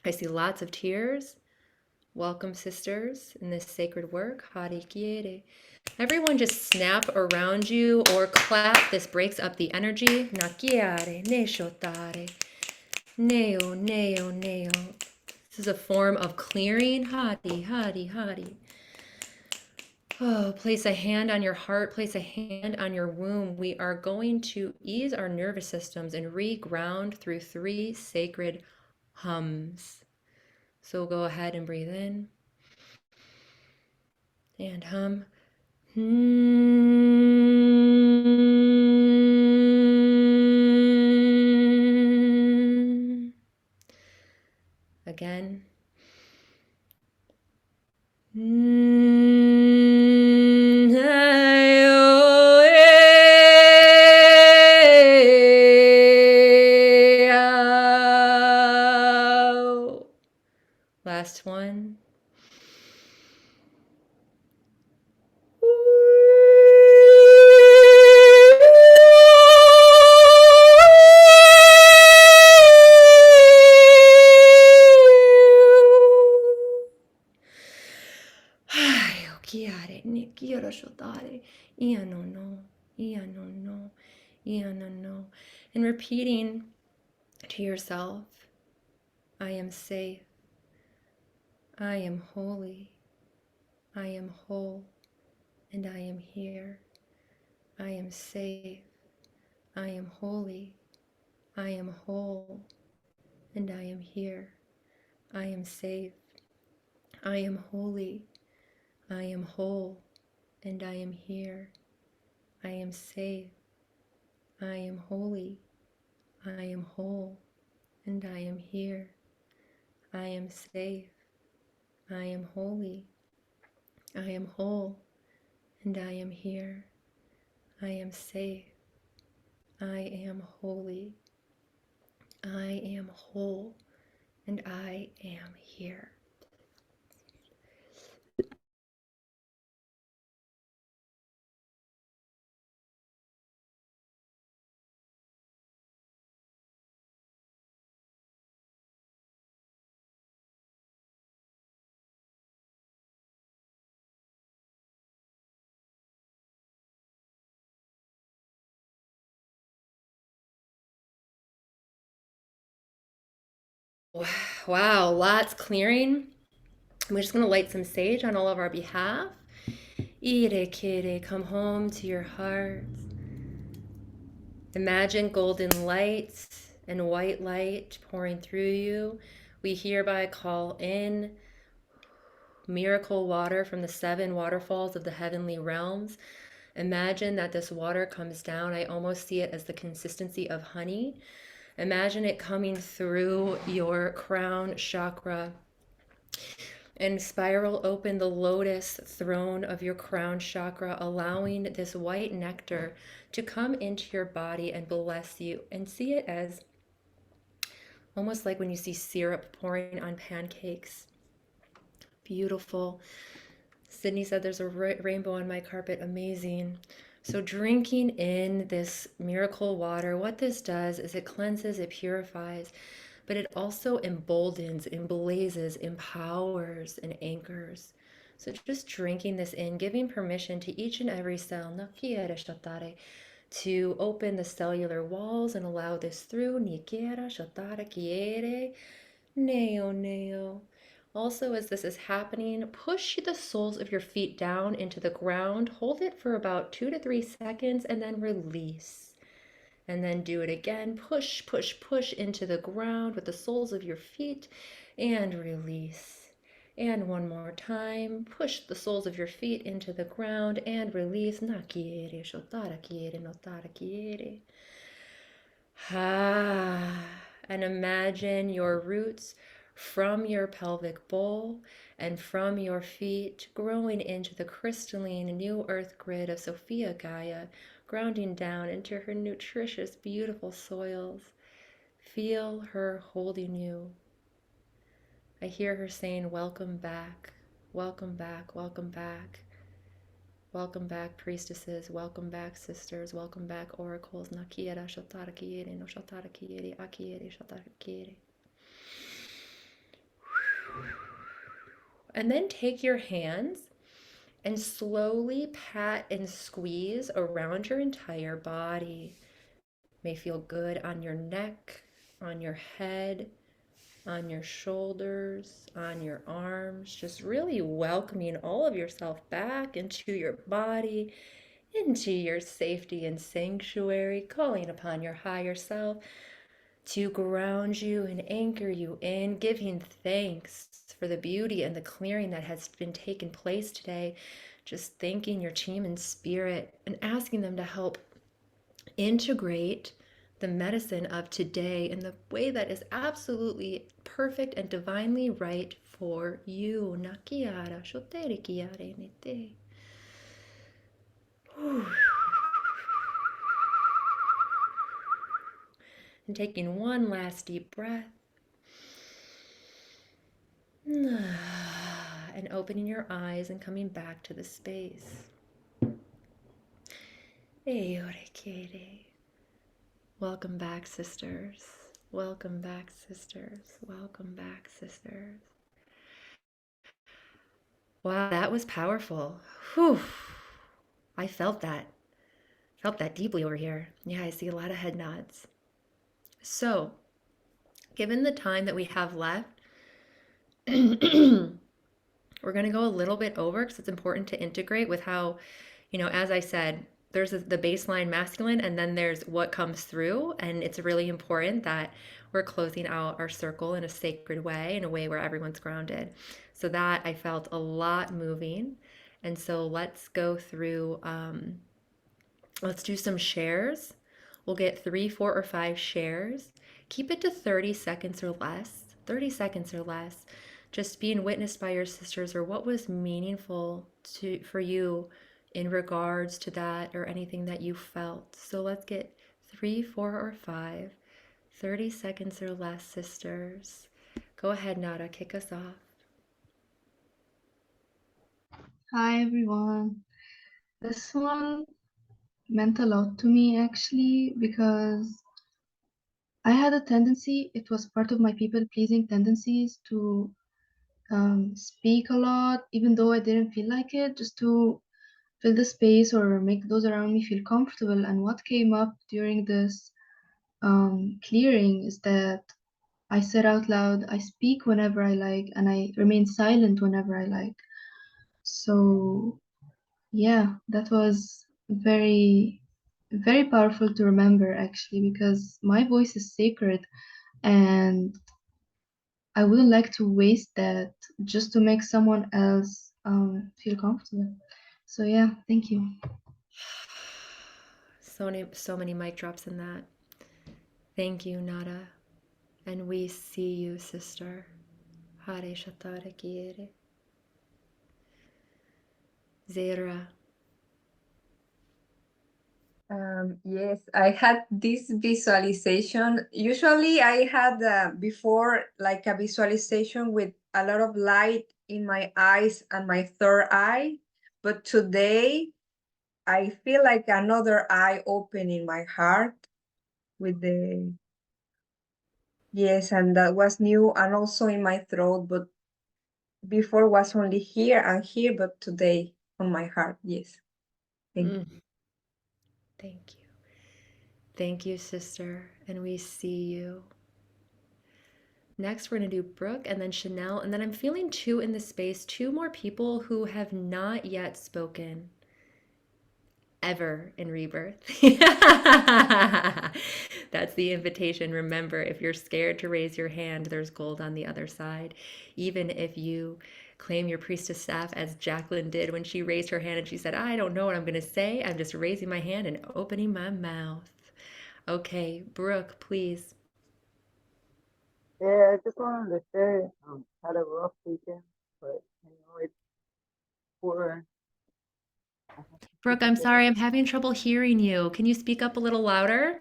I see lots of tears. Welcome, sisters, in this sacred work. Hare Kiere. Everyone just snap around you or clap. This breaks up the energy. Nakiare, ne shotare, neo, neo, neo. This is a form of clearing. Hadi, hadi, hadi. Oh, place a hand on your heart, place a hand on your womb. We are going to ease our nervous systems and reground through 3 sacred hums. So go ahead and breathe in and hum. Again. Last one. And repeating to yourself, I am safe. I am holy. I am whole. And I am here. I am safe. I am holy. I am whole. And I am here. I am safe. I am holy. I am whole. And I am here. I am safe. I am holy. I am whole. And I am here. I am safe. I am holy. I am whole. And I am here. I am safe. I am holy. I am whole. And I am here. Wow, lots clearing. We're just going to light some sage on all of our behalf. Ire kere, come home to your heart. Imagine golden lights and white light pouring through you. We hereby call in miracle water from the 7 waterfalls of the heavenly realms. Imagine that this water comes down. I almost see it as the consistency of honey. Imagine it coming through your crown chakra and spiral open the lotus throne of your crown chakra, allowing this white nectar to come into your body and bless you. And see it as almost like when you see syrup pouring on pancakes. Beautiful. Sydney said there's a rainbow on my carpet. Amazing. So drinking in this miracle water, what this does is it cleanses, it purifies, but it also emboldens, emblazes, empowers, and anchors. So just drinking this in, giving permission to each and every cell to open the cellular walls and allow this through. Neo, neo. Also, as this is happening, push the soles of your feet down into the ground. Hold it for about 2 to 3 seconds and then release. And then do it again. Push, push, push into the ground with the soles of your feet and release. And one more time. Push the soles of your feet into the ground and release. Nakiere, shotara kiere, notara kiere. And imagine your roots from your pelvic bowl and from your feet growing into the crystalline new earth grid of Sophia Gaia, grounding down into her nutritious, beautiful soils. Feel her holding you. I hear her saying, welcome back, welcome back, welcome back. Welcome back, priestesses. Welcome back, sisters. Welcome back, oracles. Nakiera shotara kiere, no shotara kiere, akiere shotara kiere. And then take your hands and slowly pat and squeeze around your entire body. May feel good on your neck, on your head, on your shoulders, on your arms, just really welcoming all of yourself back into your body, into your safety and sanctuary, calling upon your higher self to ground you and anchor you in, giving thanks for the beauty and the clearing that has been taken place today. Just thanking your team and spirit and asking them to help integrate the medicine of today in the way that is absolutely perfect and divinely right for you. Nakiara, shotere kiare nete. And taking one last deep breath. And opening your eyes and coming back to the space. Welcome back, sisters. Welcome back, sisters. Welcome back, sisters. Wow, that was powerful. Whew. I felt that. Felt that deeply over here. Yeah, I see a lot of head nods. So, given the time that we have left, we're going to go a little bit over because it's important to integrate with how, as I said, there's the baseline masculine and then there's what comes through. And it's really important that we're closing out our circle in a sacred way, in a way where everyone's grounded. So that I felt a lot moving. And so let's go through, let's do some shares. We'll get 3, 4, or 5 shares. Keep it to 30 seconds or less. 30 seconds or less. Just being witnessed by your sisters, or what was meaningful for you in regards to that, or anything that you felt. So let's get 3, 4, or 5. 30 seconds or less, sisters. Go ahead, Nada, kick us off. Hi everyone. This one meant a lot to me actually because I had a tendency, it was part of my people pleasing tendencies to speak a lot, even though I didn't feel like it, just to fill the space or make those around me feel comfortable. And what came up during this clearing is that I said out loud, I speak whenever I like, and I remain silent whenever I like. So yeah, that was very, very powerful to remember actually, because my voice is sacred and I wouldn't like to waste that just to make someone else feel comfortable. So yeah, thank you. So many mic drops in that. Thank you, Nada. And we see you, sister. Hare Shatara Kiere. Zera. Yes, I had this visualization. Usually, I had before like a visualization with a lot of light in my eyes and my third eye, but today I feel like another eye open in my heart with the yes, and that was new, and also in my throat, but before was only here and here, but today on my heart. Yes, thank you. Thank you. Thank you, sister. And we see you. Next, we're going to do Brooke and then Chanel. And then I'm feeling 2 in the space, 2 more people who have not yet spoken ever in Rebirth. That's the invitation. Remember, if you're scared to raise your hand, there's gold on the other side. Even if you claim your priestess staff, as Jacqueline did when she raised her hand and she said, I don't know what I'm going to say. I'm just raising my hand and opening my mouth. Okay, Brooke, please. Yeah, I just wanted to say, had a rough weekend, but it's for. Brooke, I'm sorry, I'm having trouble hearing you. Can you speak up a little louder?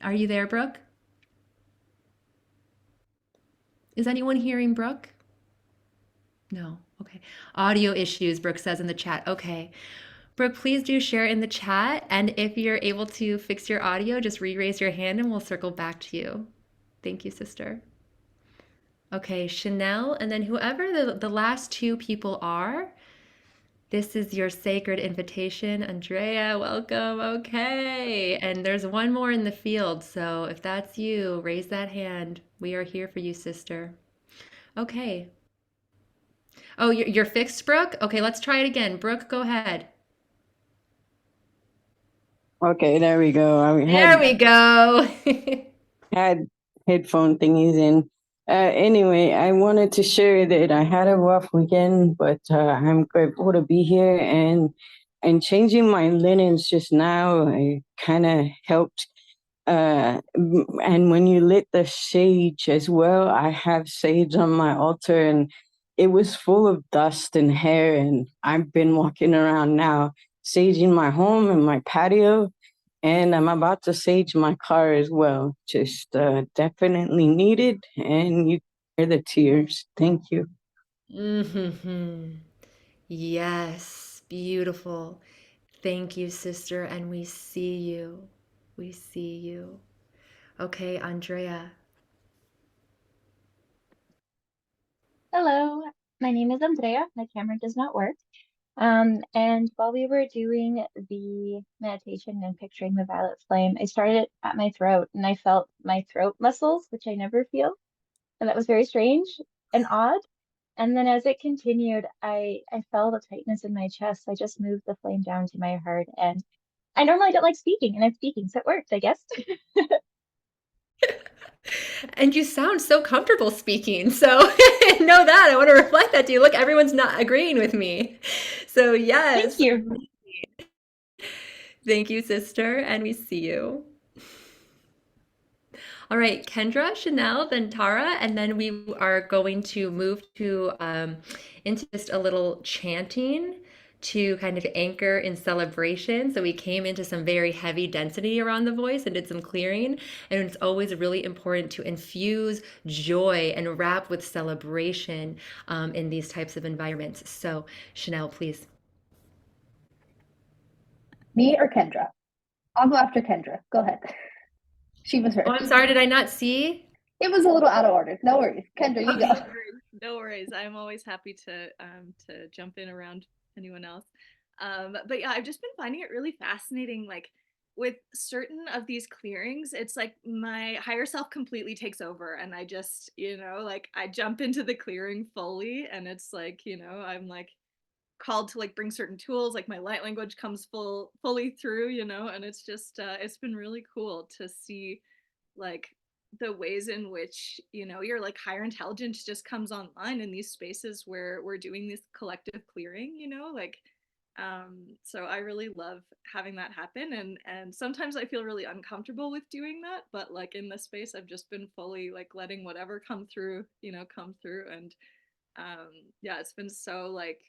Are you there, Brooke? Is anyone hearing Brooke? No. Okay. Audio issues, Brooke says in the chat. Okay. Brooke, please do share in the chat. And if you're able to fix your audio, just re-raise your hand and we'll circle back to you. Thank you, sister. Okay, Chanel, and then whoever the last 2 people are, This is your sacred invitation, Andrea. Welcome. Okay. And there's one more in the field. So if that's you, raise that hand. We are here for you, sister. Okay. Oh, you're fixed, Brooke? Okay, let's try it again. Brooke, go ahead. Okay, there we go. I There we go. had headphone thingies in. Anyway, I wanted to share that I had a rough weekend, but I'm grateful to be here and changing my linens just now. It kind of helped. And when you lit the sage as well, I have sage on my altar, and it was full of dust and hair. And I've been walking around now, saging my home and my patio, and I'm about to sage my car as well. Just definitely needed. And you hear the tears. Thank you. Hmm. Yes, beautiful. Thank you, sister. And we see you. We see you. Okay, Andrea. Hello, my name is Andrea. My camera does not work. And while we were doing the meditation and picturing the violet flame, I started at my throat and I felt my throat muscles, which I never feel. And that was very strange and odd. And then as it continued, I felt a tightness in my chest. I just moved the flame down to my heart. And I normally don't like speaking, and I'm speaking, so it worked, I guess. And you sound so comfortable speaking. So know that. I want to reflect that to you. Look, everyone's not agreeing with me. So, Thank yes. you. Thank you, sister. And we see you. All right, Kendra, Chanel, then Tara, and then we are going to move to into just a little chanting to kind of anchor in celebration. So we came into some very heavy density around the voice and did some clearing. And it's always really important to infuse joy and wrap with celebration in these types of environments. So Chanel, please. Me or Kendra? I'll go after Kendra. Go ahead. She was Oh, I'm first. sorry, did I not see? It was a little out of order. No worries. Kendra, you Okay. go. No worries. No worries. I'm always happy to jump in around anyone else. But yeah, I've just been finding it really fascinating. Like with certain of these clearings, it's like my higher self completely takes over, and I just, like I jump into the clearing fully, and it's like, I'm like called to like bring certain tools, like my light language comes fully through, and it's just it's been really cool to see like the ways in which your like higher intelligence just comes online in these spaces where we're doing this collective clearing, like so I really love having that happen, and sometimes I feel really uncomfortable with doing that, but like in this space I've just been fully like letting whatever come through, come through. And yeah, it's been so like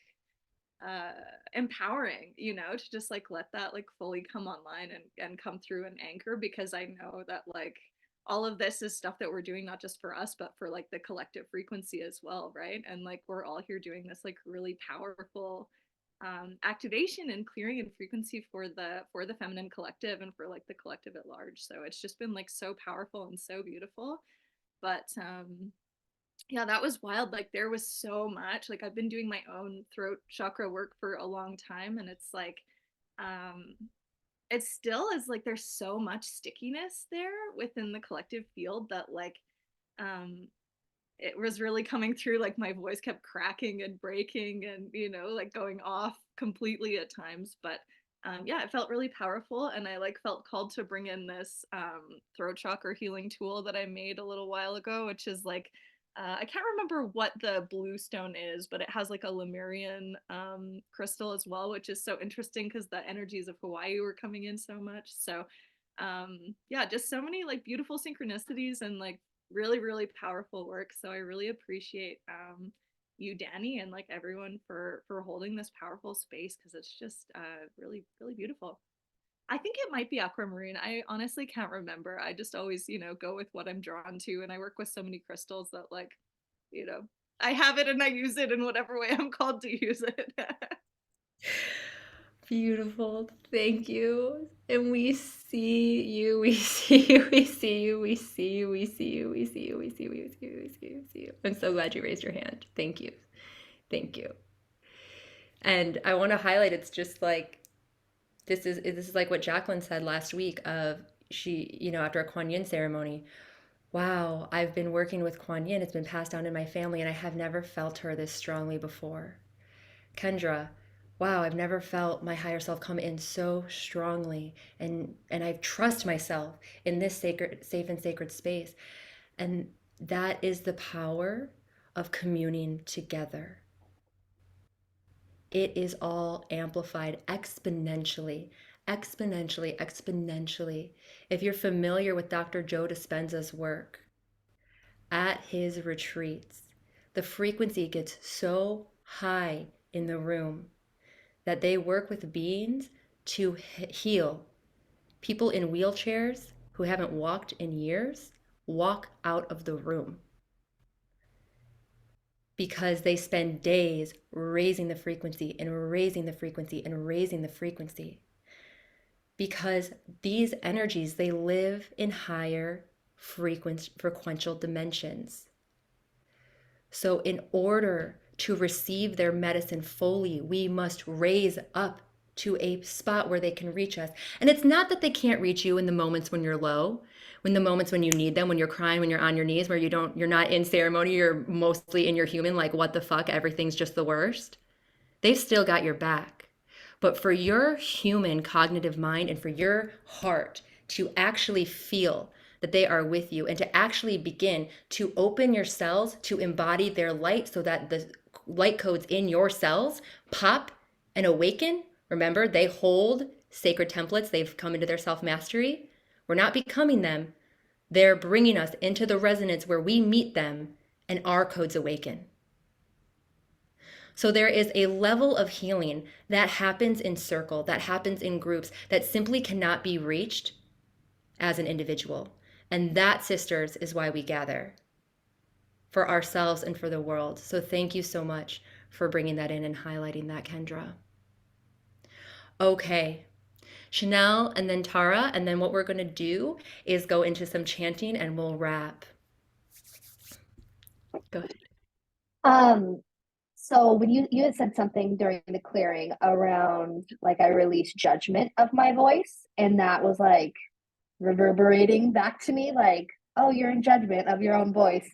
uh empowering, to just like let that like fully come online and come through and anchor, because I know that like all of this is stuff that we're doing not just for us but for like the collective frequency as well, right? And like we're all here doing this like really powerful activation and clearing and frequency for the feminine collective and for like the collective at large. So it's just been like so powerful and so beautiful. But yeah, that was wild. Like there was so much. Like I've been doing my own throat chakra work for a long time, and it's like um it still is like there's so much stickiness there within the collective field that like um it was really coming through. Like my voice kept cracking and breaking and like going off completely at times. But yeah, it felt really powerful, and I like felt called to bring in this throat chakra healing tool that I made a little while ago, which is like I can't remember what the blue stone is, but it has like a Lemurian crystal as well, which is so interesting because the energies of Hawaii were coming in so much. So yeah, just so many like beautiful synchronicities and like really really powerful work. So I really appreciate you, Danny, and like everyone for holding this powerful space, because it's just really really beautiful. I think it might be aquamarine. I honestly can't remember. I just always, go with what I'm drawn to, and I work with so many crystals that like, you know, I have it and I use it in whatever way I'm called to use it. Beautiful. Thank you. And we see you. We see you. We see you. We see you. We see you. We see you. We see you. We see you. We see you. We see you. I'm so glad you raised your hand. Thank you. Thank you. And I want to highlight it's just like this is like what Jacqueline said last week of she, after a Kuan Yin ceremony. Wow, I've been working with Kuan Yin. It's been passed down in my family, and I have never felt her this strongly before. Kendra, wow, I've never felt my higher self come in so strongly, and I trust myself in this sacred, safe and sacred space. And that is the power of communing together. It is all amplified exponentially, exponentially, exponentially. If you're familiar with Dr. Joe Dispenza's work, at his retreats, the frequency gets so high in the room that they work with beings to heal. People in wheelchairs who haven't walked in years walk out of the room because they spend days raising the frequency and raising the frequency and raising the frequency. Because these energies, they live in higher frequential dimensions. So in order to receive their medicine fully, we must raise up to a spot where they can reach us. And it's not that they can't reach you in the moments when you're low, when the moments when you need them, when you're crying, when you're on your knees, where you're not in ceremony, you're mostly in your human, like what the fuck, everything's just the worst. They've still got your back. But for your human cognitive mind and for your heart to actually feel that they are with you and to actually begin to open your cells to embody their light so that the light codes in your cells pop and awaken. Remember, they hold sacred templates. They've come into their self-mastery. We're not becoming them. They're bringing us into the resonance where we meet them and our codes awaken. So there is a level of healing that happens in circle, that happens in groups, that simply cannot be reached as an individual. And that, sisters, is why we gather for ourselves and for the world. So thank you so much for bringing that in and highlighting that, Kendra. Okay, Chanel and then Tara, and then what we're going to do is go into some chanting and we'll wrap. Go ahead. So when you had said something during the clearing around like I released judgment of my voice, and that was like reverberating back to me like, oh, you're in judgment of your own voice.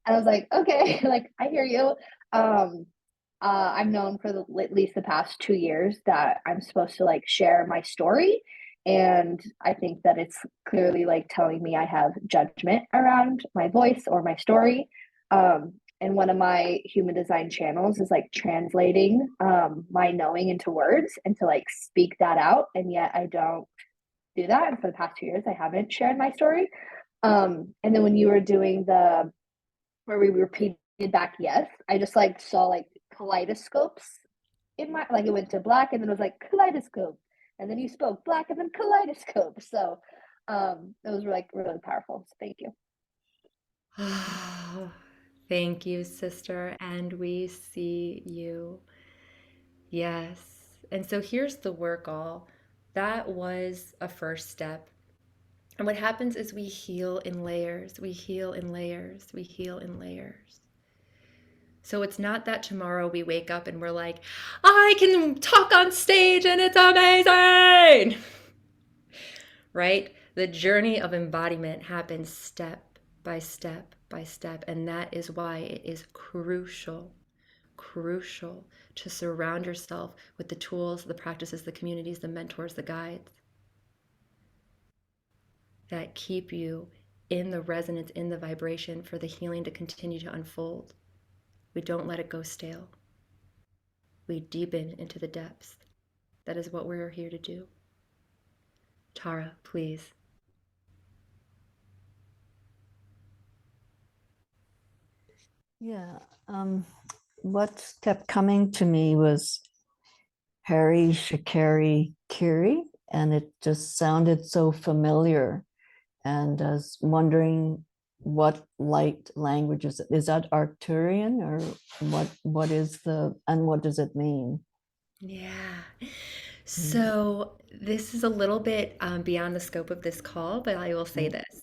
And I was like, okay, like I hear you. I'm known for at least the past 2 years that I'm supposed to like share my story. And I think that it's clearly like telling me I have judgment around my voice or my story. And one of my human design channels is like translating my knowing into words and to like speak that out. And yet I don't do that. And for the past 2 years, I haven't shared my story. And then when you were doing where we repeated back yes, I just like saw like kaleidoscopes in my, like it went to black and then it was like kaleidoscope. And then you spoke black and then kaleidoscope. So those were like really powerful. So thank you. Thank you, sister. And we see you. Yes. And so here's the work all. That was a first step. And what happens is we heal in layers. We heal in layers. We heal in layers. So it's not that tomorrow we wake up and we're like, I can talk on stage and it's amazing. Right? The journey of embodiment happens step by step by step. And that is why it is crucial to surround yourself with the tools, the practices, the communities, the mentors, the guides that keep you in the resonance, in the vibration for the healing to continue to unfold. We don't let it go stale. We deepen into the depths. That is what we're here to do. Tara, please. Yeah, what kept coming to me was Harry Shakari Kiri, and it just sounded so familiar. And I was wondering what light language is it? Is that Arcturian or what is and what does it mean? Yeah. So this is a little bit beyond the scope of this call, but I will say this.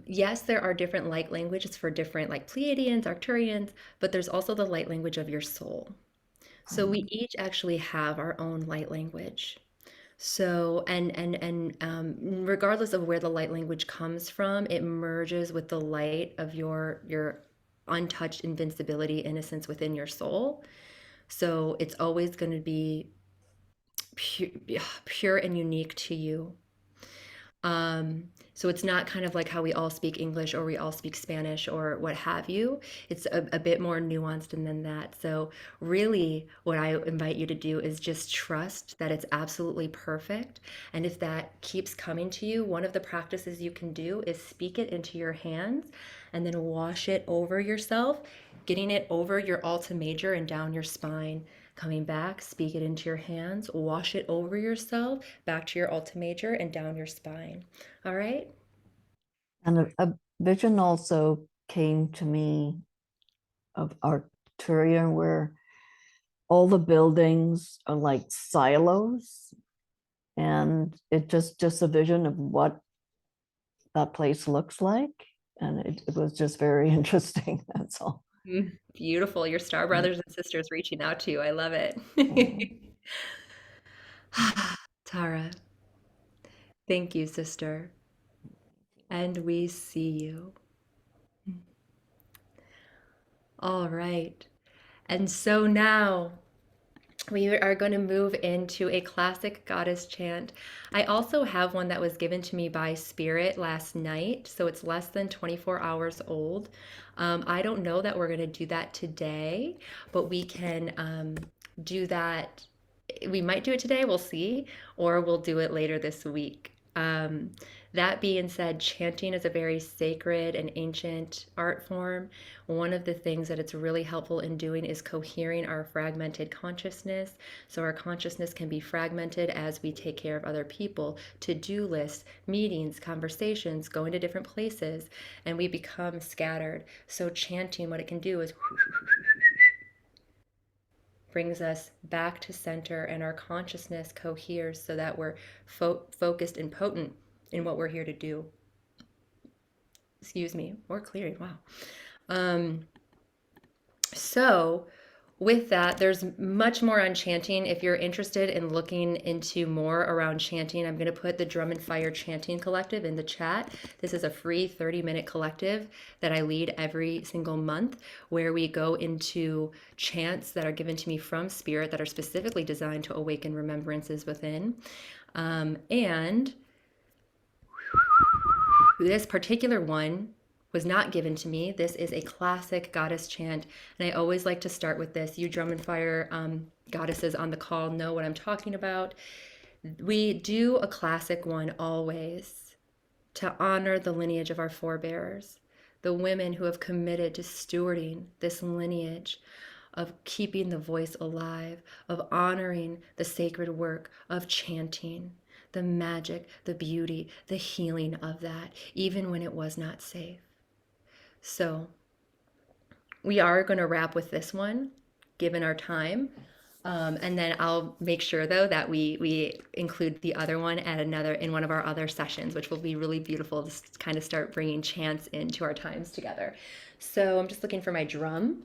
Yes, there are different light languages for different, like Pleiadians, Arcturians, but there's also the light language of your soul. So we each actually have our own light language. So, regardless of where the light language comes from, it merges with the light of your untouched invincibility, innocence within your soul. So it's always going to be pure, pure and unique to you. So it's not kind of like how we all speak English or we all speak Spanish or what have you. It's a bit more nuanced than that. So really what I invite you to do is just trust that it's absolutely perfect. And if that keeps coming to you, one of the practices you can do is speak it into your hands and then wash it over yourself, getting it over your Alta Major and down your spine. Coming back, speak it into your hands, wash it over yourself, back to your Alta Major and down your spine. All right? And a vision also came to me of Arcturia where all the buildings are like silos, and it just a vision of what that place looks like. And it was just very interesting. That's all. Beautiful. Your star brothers and sisters reaching out to you. I love it. Tara, thank you, sister. And we see you. All right. And so now we are going to move into a classic goddess chant. I also have one that was given to me by Spirit last night, so it's less than 24 hours old. I don't know that we're going to do that today, but we can do that. We might do it today, we'll see, or we'll do it later this week. That being said, chanting is a very sacred and ancient art form. One of the things that it's really helpful in doing is cohering our fragmented consciousness. So our consciousness can be fragmented as we take care of other people, to-do lists, meetings, conversations, going to different places, and we become scattered. So chanting, what it can do is brings us back to center and our consciousness coheres so that we're focused and potent in what we're here to do. Excuse me, or clearing, wow. So with that, there's much more on chanting. If you're interested in looking into more around chanting, I'm going to put the Drum and Fire Chanting Collective in the chat. This is a free 30-minute collective that I lead every single month where we go into chants that are given to me from Spirit that are specifically designed to awaken remembrances within. And this particular one was not given to me. This is a classic goddess chant, and I always like to start with this. You Drum and Fire goddesses on the call know what I'm talking about. We do a classic one always to honor the lineage of our forebears, the women who have committed to stewarding this lineage, of keeping the voice alive, of honoring the sacred work of chanting, the magic, the beauty, the healing of that, even when it was not safe. So we are going to wrap with this one, given our time. And then I'll make sure though that we include the other one at in one of our other sessions, which will be really beautiful to kind of start bringing chants into our times together. So I'm just looking for my drum.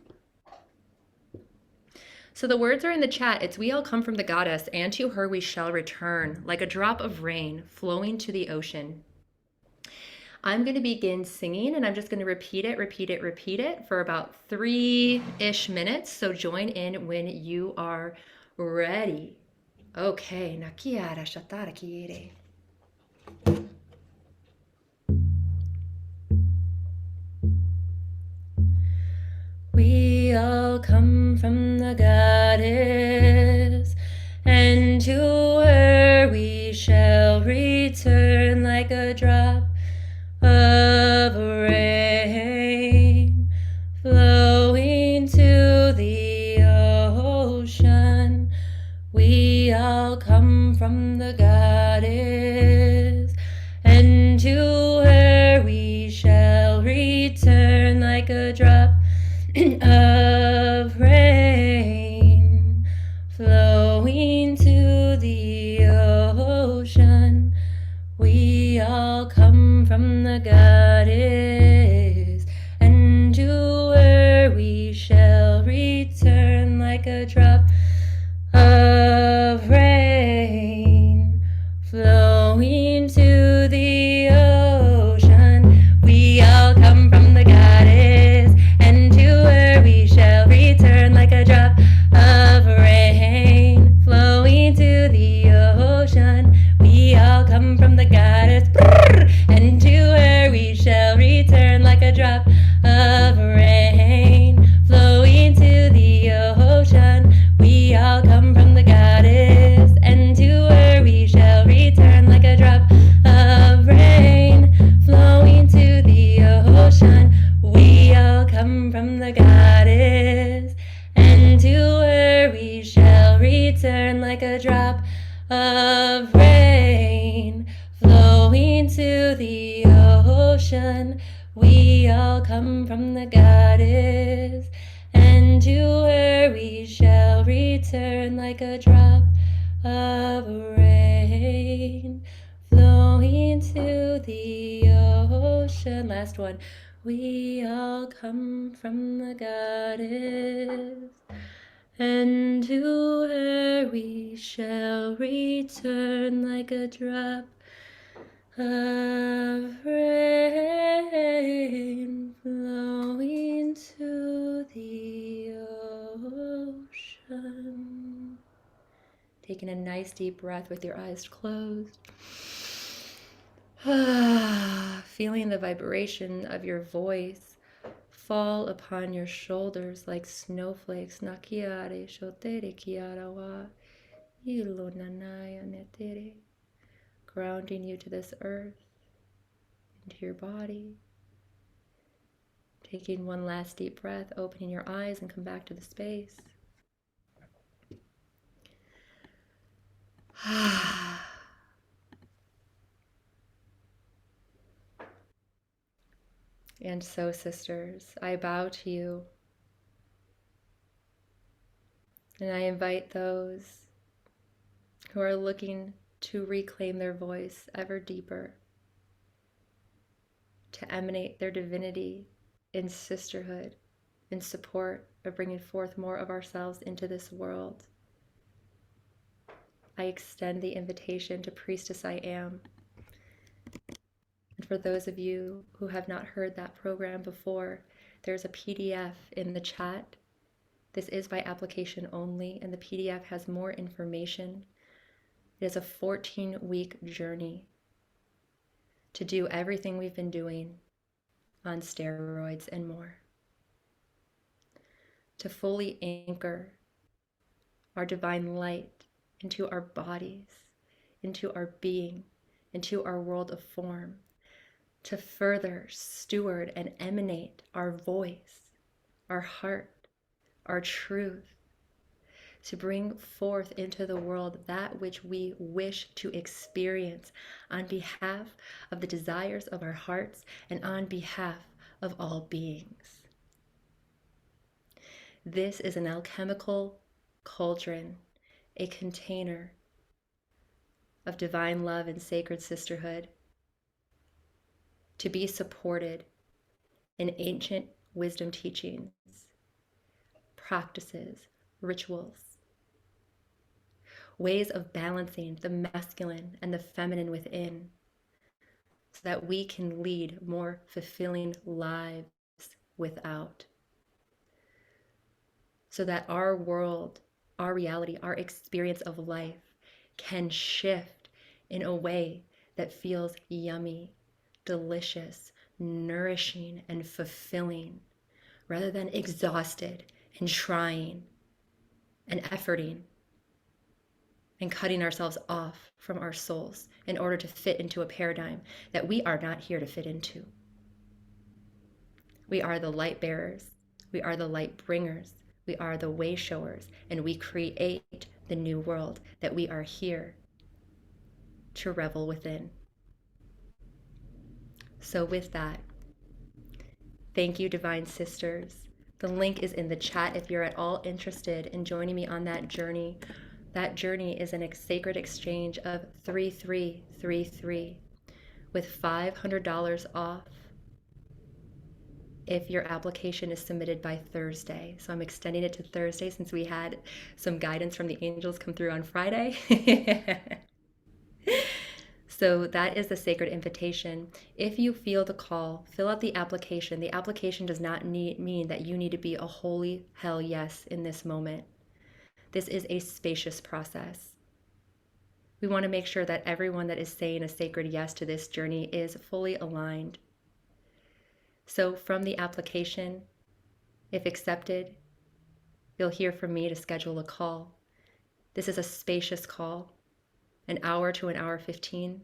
So the words are in the chat. It's we all come from the goddess, and to her we shall return, like a drop of rain flowing to the ocean. I'm going to begin singing, and I'm just going to repeat it for about 3-ish minutes. So join in when you are ready. Okay, nakiara shatara kiere. We all come from the goddess, and to her we shall return like a drop of rain flowing to the ocean. We all come from the goddess, and to her we shall return like a drop of rain flowing to the ocean. We all come from the goddess. God is, and to her we shall return like a drop of rain flowing to the ocean. We all come from the goddess, and to her we shall return like a drop of rain flowing to the ocean. We all come from the goddess, and to her we shall return like a drop of rain flowing to the ocean. We all come from the goddess, and to her we shall return like a drop of rain flowing to the ocean. We all come from the goddess, and to her we shall return like a drop of rain flowing to the ocean. We all come from the goddess, and to her we shall return like a drop of rain flowing to the ocean. Last one. We all come from the goddess, and to her we shall return like a drop of rain flowing to the ocean. Taking a nice deep breath with your eyes closed. Feeling the vibration of your voice fall upon your shoulders like snowflakes. Nakiare shotere kiara wa ilo nanaya netere. Grounding you to this earth, into your body. Taking one last deep breath, opening your eyes and come back to the space. And so, sisters, I bow to you, and I invite those who are looking to reclaim their voice ever deeper, to emanate their divinity in sisterhood, in support of bringing forth more of ourselves into this world. I extend the invitation to Priestess I Am. And for those of you who have not heard that program before, there's a PDF in the chat. This is by application only, and the PDF has more information. It is a 14-week journey to do everything we've been doing on steroids and more. To fully anchor our divine light into our bodies, into our being, into our world of form, to further steward and emanate our voice, our heart, our truth, to bring forth into the world that which we wish to experience on behalf of the desires of our hearts and on behalf of all beings. This is an alchemical cauldron, a container of divine love and sacred sisterhood, to be supported in ancient wisdom teachings, practices, rituals, ways of balancing the masculine and the feminine within, so that we can lead more fulfilling lives without. So that our world, our reality, our experience of life can shift in a way that feels yummy, delicious, nourishing, and fulfilling, rather than exhausted and trying and efforting and cutting ourselves off from our souls in order to fit into a paradigm that we are not here to fit into. We are the light bearers, we are the light bringers, we are the way showers, and we create the new world that we are here to revel within. So with that, thank you, Divine Sisters. The link is in the chat if you're at all interested in joining me on that journey. That journey is a sacred exchange of 3333 with $500 off if your application is submitted by Thursday. So I'm extending it to Thursday since we had some guidance from the angels come through on Friday. So that is the sacred invitation. If you feel the call, fill out the application. The application does not mean that you need to be a holy hell yes in this moment. This is a spacious process. We want to make sure that everyone that is saying a sacred yes to this journey is fully aligned. So from the application, if accepted, you'll hear from me to schedule a call. This is a spacious call, an hour to an hour 15,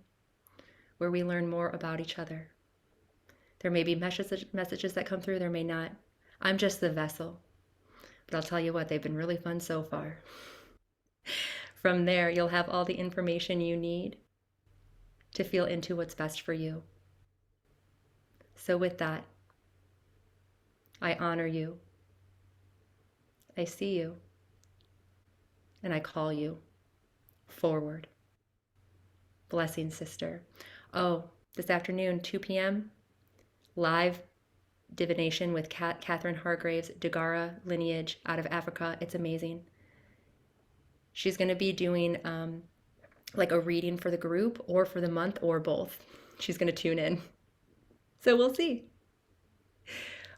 where we learn more about each other. There may be messages that come through, there may not. I'm just the vessel. But I'll tell you what, they've been really fun so far. From there, you'll have all the information you need to feel into what's best for you. So with that, I honor you. I see you. And I call you forward. Blessings, sister. Oh, this afternoon, 2 p.m., live divination with Catherine Hargrave's Dagara lineage out of Africa. It's amazing. She's going to be doing like a reading for the group or for the month or both. She's going to tune in. So we'll see.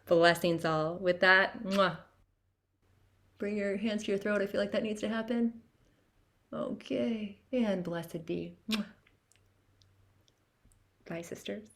Blessings all. With that, mwah. Bring your hands to your throat. I feel like that needs to happen. Okay. And blessed be. Mwah. Bye, sisters.